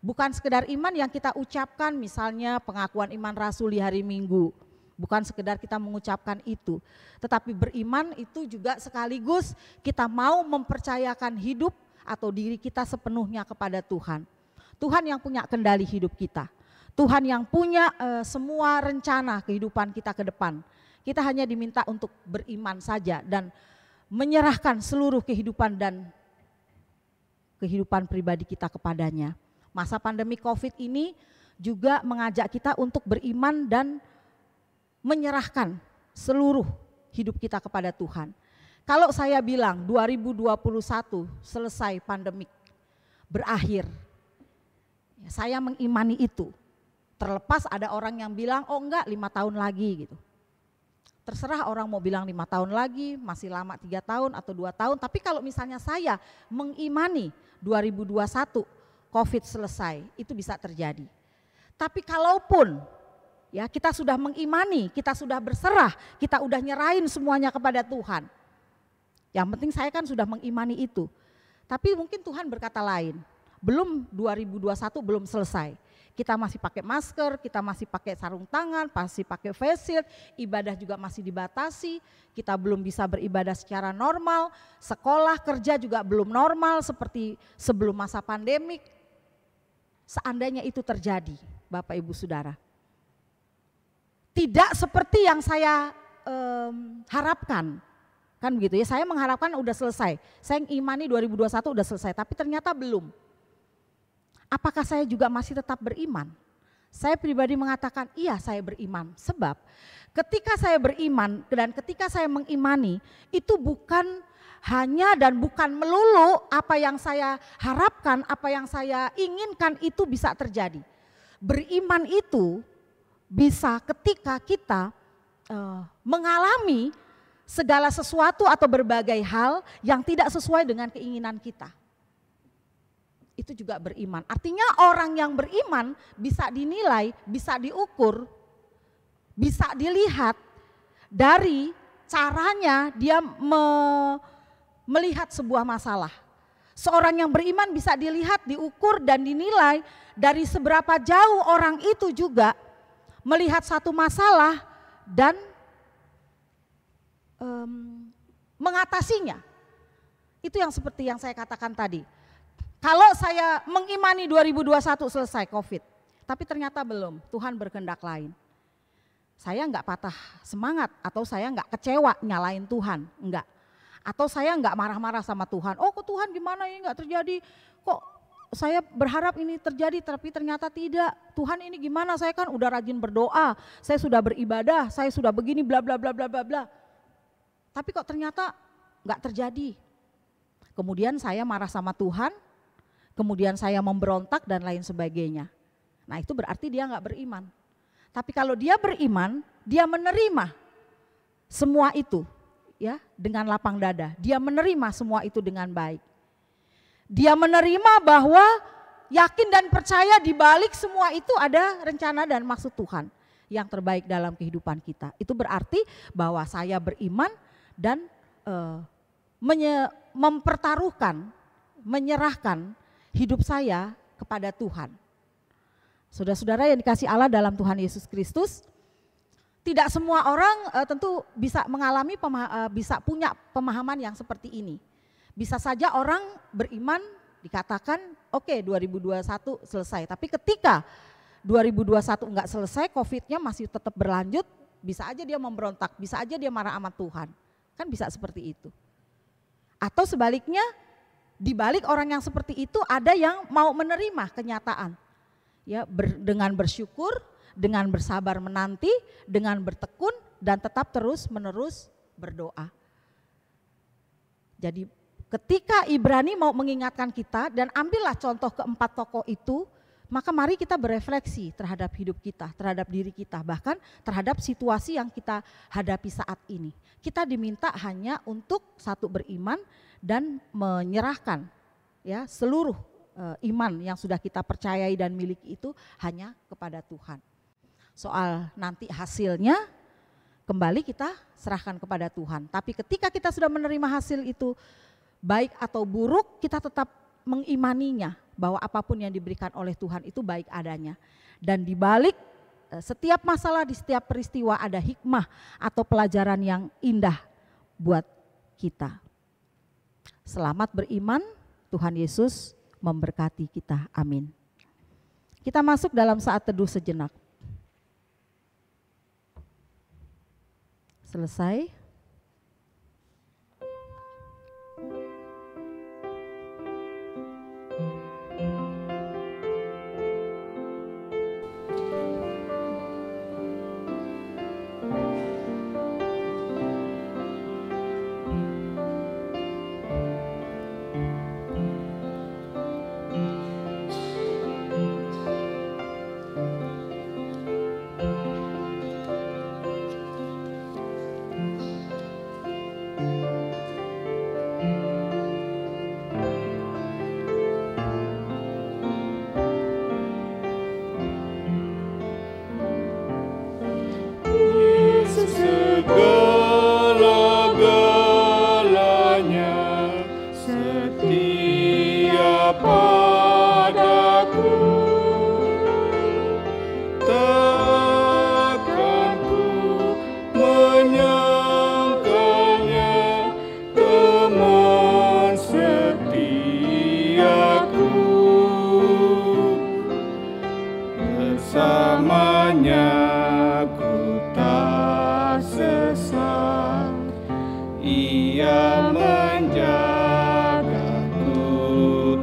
Bukan sekedar iman yang kita ucapkan, misalnya pengakuan iman rasul di hari Minggu. Bukan sekedar kita mengucapkan itu, tetapi beriman itu juga sekaligus kita mau mempercayakan hidup atau diri kita sepenuhnya kepada Tuhan. Tuhan yang punya kendali hidup kita. Tuhan yang punya semua rencana kehidupan kita ke depan. Kita hanya diminta untuk beriman saja dan menyerahkan seluruh kehidupan dan kehidupan pribadi kita kepadanya. Masa pandemi COVID ini juga mengajak kita untuk beriman dan menyerahkan seluruh hidup kita kepada Tuhan. Kalau saya bilang 2021 selesai pandemik, berakhir, saya mengimani itu. Terlepas ada orang yang bilang, oh enggak 5 tahun lagi gitu. Terserah orang mau bilang 5 tahun lagi, masih lama 3 tahun atau 2 tahun. Tapi kalau misalnya saya mengimani 2021 COVID selesai, itu bisa terjadi. Tapi kalaupun ya, kita sudah mengimani, kita sudah berserah, kita udah nyerahin semuanya kepada Tuhan. Yang penting saya kan sudah mengimani itu. Tapi mungkin Tuhan berkata lain, belum 2021 belum selesai. Kita masih pakai masker, kita masih pakai sarung tangan, masih pakai face shield, ibadah juga masih dibatasi, kita belum bisa beribadah secara normal, sekolah, kerja juga belum normal seperti sebelum masa pandemik. Seandainya itu terjadi, Bapak Ibu Saudara. Tidak seperti yang saya harapkan, kan begitu ya. Saya mengharapkan udah selesai. Saya imani 2021 udah selesai, tapi ternyata belum. Apakah saya juga masih tetap beriman? Saya pribadi mengatakan iya, saya beriman. Sebab ketika saya beriman dan ketika saya mengimani, itu bukan hanya dan bukan melulu apa yang saya harapkan, apa yang saya inginkan itu bisa terjadi. Beriman itu bisa ketika kita mengalami segala sesuatu atau berbagai hal yang tidak sesuai dengan keinginan kita. Itu juga beriman. Artinya orang yang beriman bisa dinilai, bisa diukur, bisa dilihat dari caranya dia melihat sebuah masalah. Seorang yang beriman bisa dilihat, diukur dan dinilai dari seberapa jauh orang itu juga melihat satu masalah dan mengatasinya. Itu yang seperti yang saya katakan tadi. Kalau saya mengimani 2021 selesai COVID, tapi ternyata belum, Tuhan berkehendak lain. Saya enggak patah semangat atau saya enggak kecewa nyalain Tuhan, enggak. Atau saya enggak marah-marah sama Tuhan, oh kok Tuhan gimana ini enggak terjadi, kok saya berharap ini terjadi tapi ternyata tidak. Tuhan ini gimana, saya kan udah rajin berdoa, saya sudah beribadah, saya sudah begini bla bla bla bla bla bla. Tapi kok ternyata enggak terjadi. Kemudian saya marah sama Tuhan, kemudian saya memberontak dan lain sebagainya. Nah itu berarti dia enggak beriman. Tapi kalau dia beriman, dia menerima semua itu ya dengan lapang dada. Dia menerima semua itu dengan baik. Dia menerima bahwa yakin dan percaya di balik semua itu ada rencana dan maksud Tuhan. yang terbaik dalam kehidupan kita. Itu berarti bahwa saya beriman dan mempertaruhkan, menyerahkan hidup saya kepada Tuhan. Saudara-saudara yang dikasihi Allah dalam Tuhan Yesus Kristus, tidak semua orang tentu bisa mengalami, bisa punya pemahaman yang seperti ini. Bisa saja orang beriman dikatakan oke, 2021 selesai, tapi ketika 2021 enggak selesai, COVID-nya masih tetap berlanjut, bisa aja dia memberontak, bisa aja dia marah sama Tuhan. Kan bisa seperti itu. Atau sebaliknya, di balik orang yang seperti itu ada yang mau menerima kenyataan. Ya, dengan bersyukur, dengan bersabar menanti, dengan bertekun dan tetap terus-menerus berdoa. Jadi ketika Ibrani mau mengingatkan kita dan ambillah contoh keempat tokoh itu, maka mari kita berefleksi terhadap hidup kita, terhadap diri kita, bahkan terhadap situasi yang kita hadapi saat ini. Kita diminta hanya untuk satu, beriman dan menyerahkan ya seluruh iman yang sudah kita percayai dan miliki itu hanya kepada Tuhan. Soal nanti hasilnya kembali kita serahkan kepada Tuhan. Tapi ketika kita sudah menerima hasil itu baik atau buruk, kita tetap mengimaninya bahwa apapun yang diberikan oleh Tuhan itu baik adanya. Dan di balik setiap masalah, di setiap peristiwa ada hikmah atau pelajaran yang indah buat kita. Selamat beriman, Tuhan Yesus memberkati kita. Amin. Kita masuk dalam saat teduh sejenak. Selesai. Segala-galanya setia padaku, takkan ku menyangkalnya, teman setiaku. Bersamanya ku tak sesat, Ia menjagaku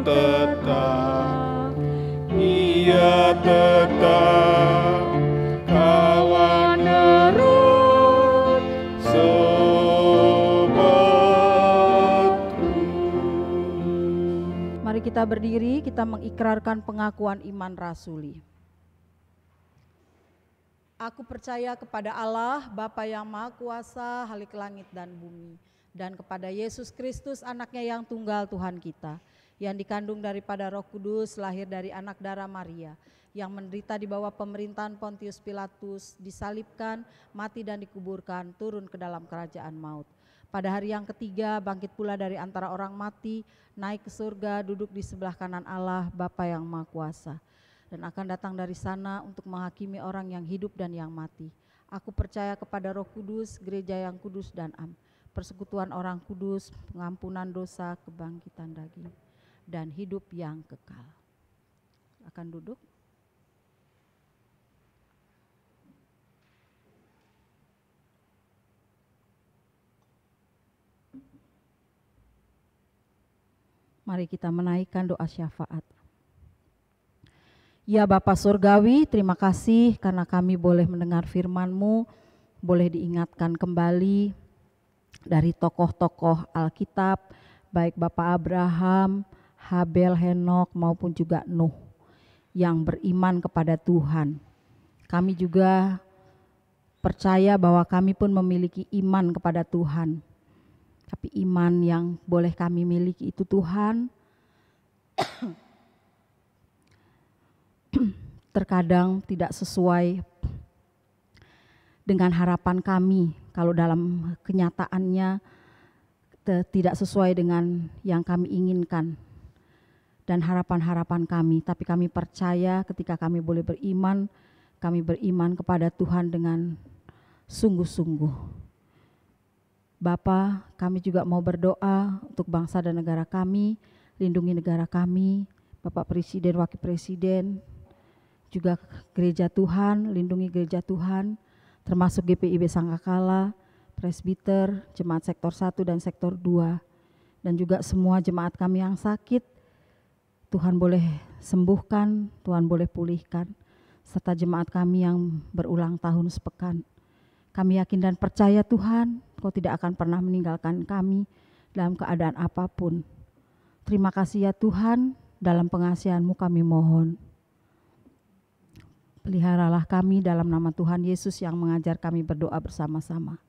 tetap, Ia tetap kawan erut sobatku. Mari kita berdiri, kita mengikrarkan pengakuan iman rasuli. Aku percaya kepada Allah, Bapa yang Maha Kuasa, Halik langit dan bumi, dan kepada Yesus Kristus, anaknya yang tunggal Tuhan kita, yang dikandung daripada Roh Kudus, lahir dari anak darah Maria, yang menderita di bawah pemerintahan Pontius Pilatus, disalibkan, mati dan dikuburkan, turun ke dalam kerajaan maut. Pada hari yang ketiga, bangkit pula dari antara orang mati, naik ke surga, duduk di sebelah kanan Allah, Bapa yang Maha Kuasa, dan akan datang dari sana untuk menghakimi orang yang hidup dan yang mati. Aku percaya kepada Roh Kudus, gereja yang kudus dan am, persekutuan orang kudus, pengampunan dosa, kebangkitan daging, dan hidup yang kekal. Akan duduk. Mari kita menaikkan doa syafaat. Ya Bapa Surgawi, terima kasih karena kami boleh mendengar firman-Mu, boleh diingatkan kembali dari tokoh-tokoh Alkitab, baik Bapak Abraham, Habel, Henok maupun juga Nuh yang beriman kepada Tuhan. Kami juga percaya bahwa kami pun memiliki iman kepada Tuhan. Tapi iman yang boleh kami miliki itu Tuhan terkadang tidak sesuai dengan harapan kami, kalau dalam kenyataannya tidak sesuai dengan yang kami inginkan dan harapan-harapan kami. Tapi kami percaya ketika kami boleh beriman, kami beriman kepada Tuhan dengan sungguh-sungguh. Bapa, kami juga mau berdoa untuk bangsa dan negara kami, lindungi negara kami, Bapak Presiden, Wakil Presiden, juga gereja Tuhan, lindungi gereja Tuhan, termasuk GPIB Sangkakala, presbiter, jemaat sektor 1 dan sektor 2, dan juga semua jemaat kami yang sakit, Tuhan boleh sembuhkan, Tuhan boleh pulihkan, serta jemaat kami yang berulang tahun sepekan. Kami yakin dan percaya Tuhan, Kau tidak akan pernah meninggalkan kami dalam keadaan apapun. Terima kasih ya Tuhan, dalam pengasihan-Mu kami mohon. Peliharalah kami dalam nama Tuhan Yesus yang mengajar kami berdoa bersama-sama.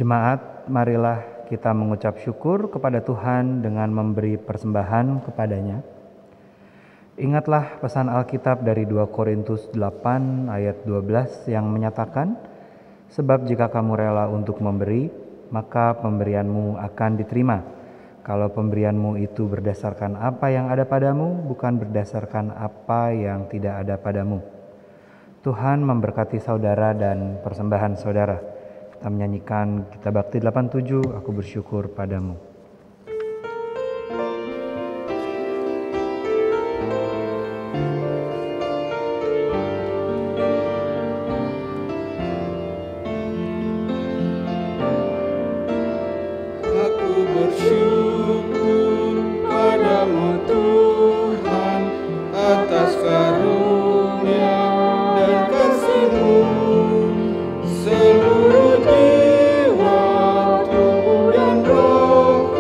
Jemaat, marilah kita mengucap syukur kepada Tuhan dengan memberi persembahan kepadanya. Ingatlah pesan Alkitab dari 2 Korintus 8 ayat 12 yang menyatakan, sebab jika kamu rela untuk memberi, maka pemberianmu akan diterima. Kalau pemberianmu itu berdasarkan apa yang ada padamu, bukan berdasarkan apa yang tidak ada padamu. Tuhan memberkati saudara dan persembahan saudara. Kita menyanyikan Kitab Bakti 87, Aku Bersyukur Padamu. Aku bersyukur padamu Tuhan atas karunia dan kasih-Mu. Seluruh jiwa, tubuh dan roh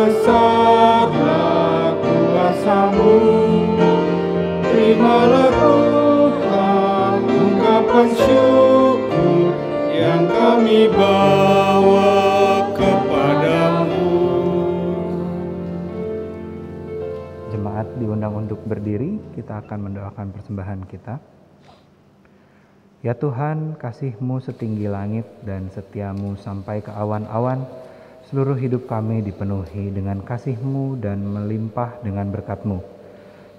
besarlah kuasa-Mu. Terimalah Tuhan ungkapan syukur yang kami bawa kepadamu. Jemaat diundang untuk berdiri, kita akan mendoakan persembahan kita. Ya Tuhan, kasih-Mu setinggi langit dan setia-Mu sampai ke awan-awan. Seluruh hidup kami dipenuhi dengan kasih-Mu dan melimpah dengan berkat-Mu.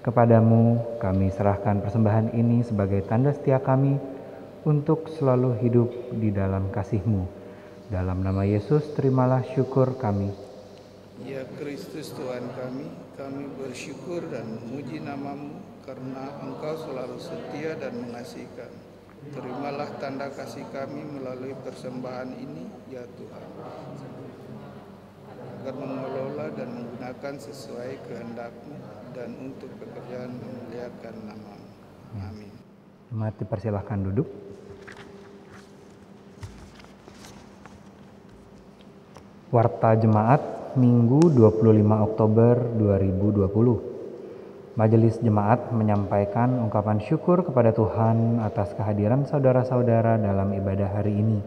Kepadamu kami serahkan persembahan ini sebagai tanda setia kami untuk selalu hidup di dalam kasih-Mu. Dalam nama Yesus, terimalah syukur kami. Ya Kristus Tuhan kami bersyukur dan memuji nama-Mu karena Engkau selalu setia dan mengasihi kami. Terimalah tanda kasih kami melalui persembahan ini, ya Tuhan, agar mengelola dan menggunakan sesuai kehendak-Mu dan untuk pekerjaan memuliakan nama-Mu. Amin. Jemaat dipersilahkan duduk. Warta Jemaat Minggu 25 Oktober 2020. Majelis Jemaat menyampaikan ungkapan syukur kepada Tuhan atas kehadiran saudara-saudara dalam ibadah hari ini.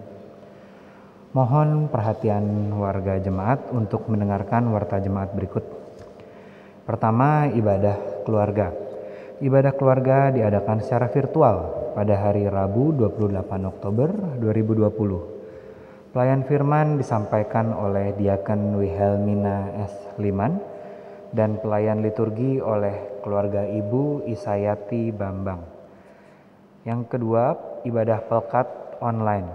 Mohon perhatian warga jemaat untuk mendengarkan warta jemaat berikut. Pertama, ibadah keluarga. Ibadah keluarga diadakan secara virtual pada hari Rabu 28 Oktober 2020. Pelayan firman disampaikan oleh Diaken Wilhelmina S. Liman dan pelayan liturgi oleh keluarga Ibu Isayati Bambang. Yang kedua, ibadah pelkat online.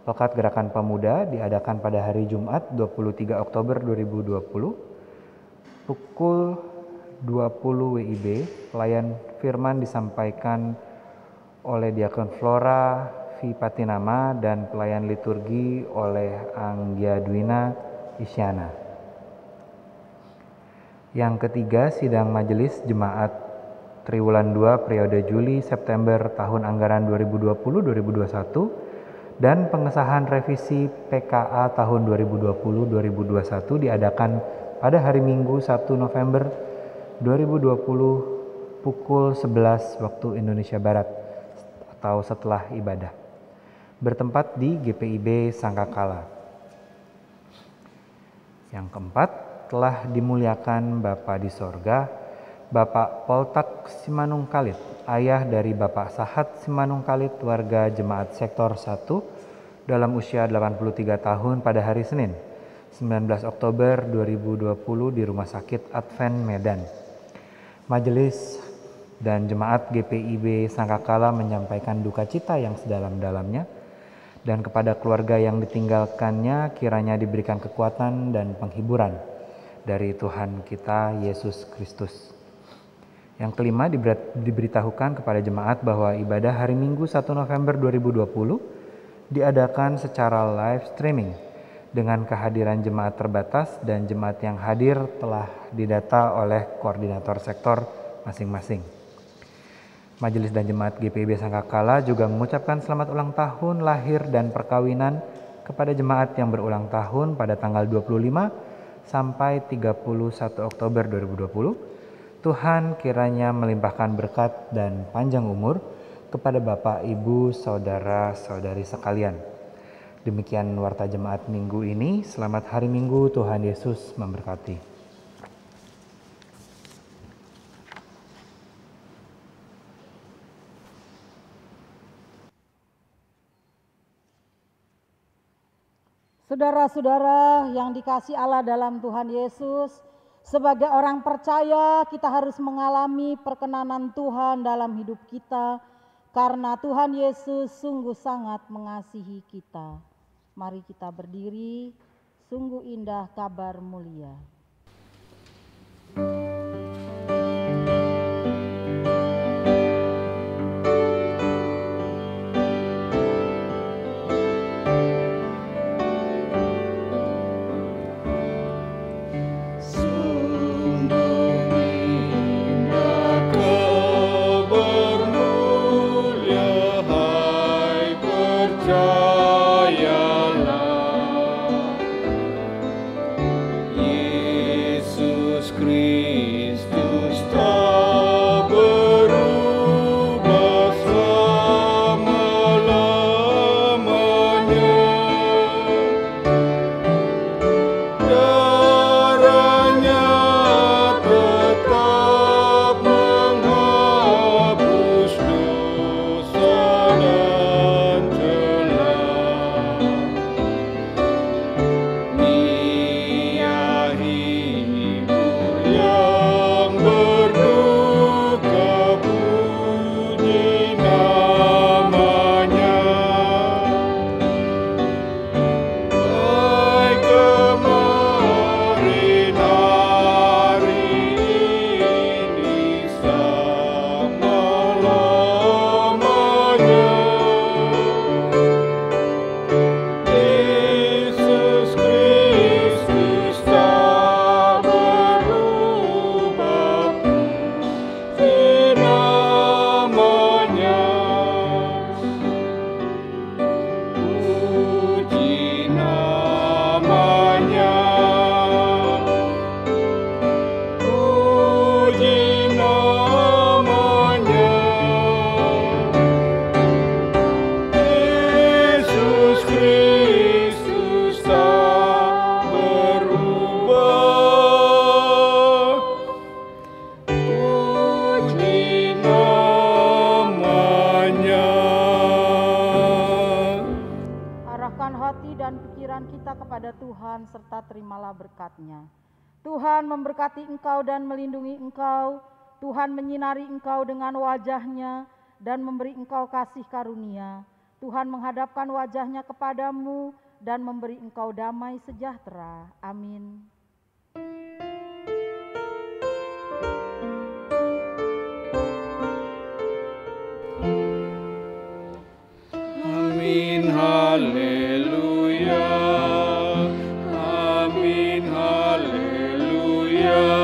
Pelkat Gerakan Pemuda diadakan pada hari Jumat 23 Oktober 2020. Pukul 20 WIB, pelayan firman disampaikan oleh Diakon Flora V. Patinama dan pelayan liturgi oleh Anggia Dwina Isyana. Yang ketiga, sidang majelis jemaat Triwulan 2 periode Juli-September tahun anggaran 2020-2021 dan pengesahan revisi PKA tahun 2020-2021 diadakan pada hari Minggu 1 November 2020 pukul 11 waktu Indonesia Barat atau setelah ibadah. Bertempat di GPIB Sangkakala. Yang keempat, telah dimuliakan Bapa di sorga, Bapak Poltak Simanungkalit, ayah dari Bapak Sahat Simanungkalit, warga jemaat sektor 1 dalam usia 83 tahun pada hari Senin, 19 Oktober 2020 di Rumah Sakit Advent Medan. Majelis dan jemaat GPIB Sangkakala menyampaikan duka cita yang sedalam-dalamnya, dan kepada keluarga yang ditinggalkannya kiranya diberikan kekuatan dan penghiburan dari Tuhan kita Yesus Kristus. Yang kelima, diberitahukan kepada jemaat bahwa ibadah hari Minggu 1 November 2020 diadakan secara live streaming dengan kehadiran jemaat terbatas dan jemaat yang hadir telah didata oleh koordinator sektor masing-masing. Majelis dan jemaat GPIB Sangkakala juga mengucapkan selamat ulang tahun lahir dan perkawinan kepada jemaat yang berulang tahun pada tanggal 25 sampai 31 Oktober 2020. Tuhan kiranya melimpahkan berkat dan panjang umur kepada Bapak, Ibu, Saudara-saudari sekalian. Demikian warta jemaat minggu ini. Selamat hari Minggu, Tuhan Yesus memberkati. Saudara-saudara yang dikasihi Allah dalam Tuhan Yesus, sebagai orang percaya kita harus mengalami perkenanan Tuhan dalam hidup kita karena Tuhan Yesus sungguh sangat mengasihi kita. Mari kita berdiri, sungguh indah kabar mulia. Percayalah, Yesus Kristus tak berubah selama-lamanya. Darahnya tetap menghapus dosa dan celah. Ia hibur yang berduka, puji namanya. Baik kemarin hari ini selama-lamanya. Yesus Kristus tak berubah, puji namanya. Puji namanya. Puji namanya. Yesus Kristus tak berubah, puji namanya. Arahkan hati dan pikiran kita kepada Tuhan serta terimalah berkat-Nya. Tuhan memberkati engkau dan melindungi engkau. Tuhan menyinari engkau dengan wajah-Nya dan memberi engkau kasih karunia. Tuhan menghadapkan wajah-Nya kepadamu dan memberi engkau damai sejahtera. Amin. Amin, haleluya. Amin, haleluya.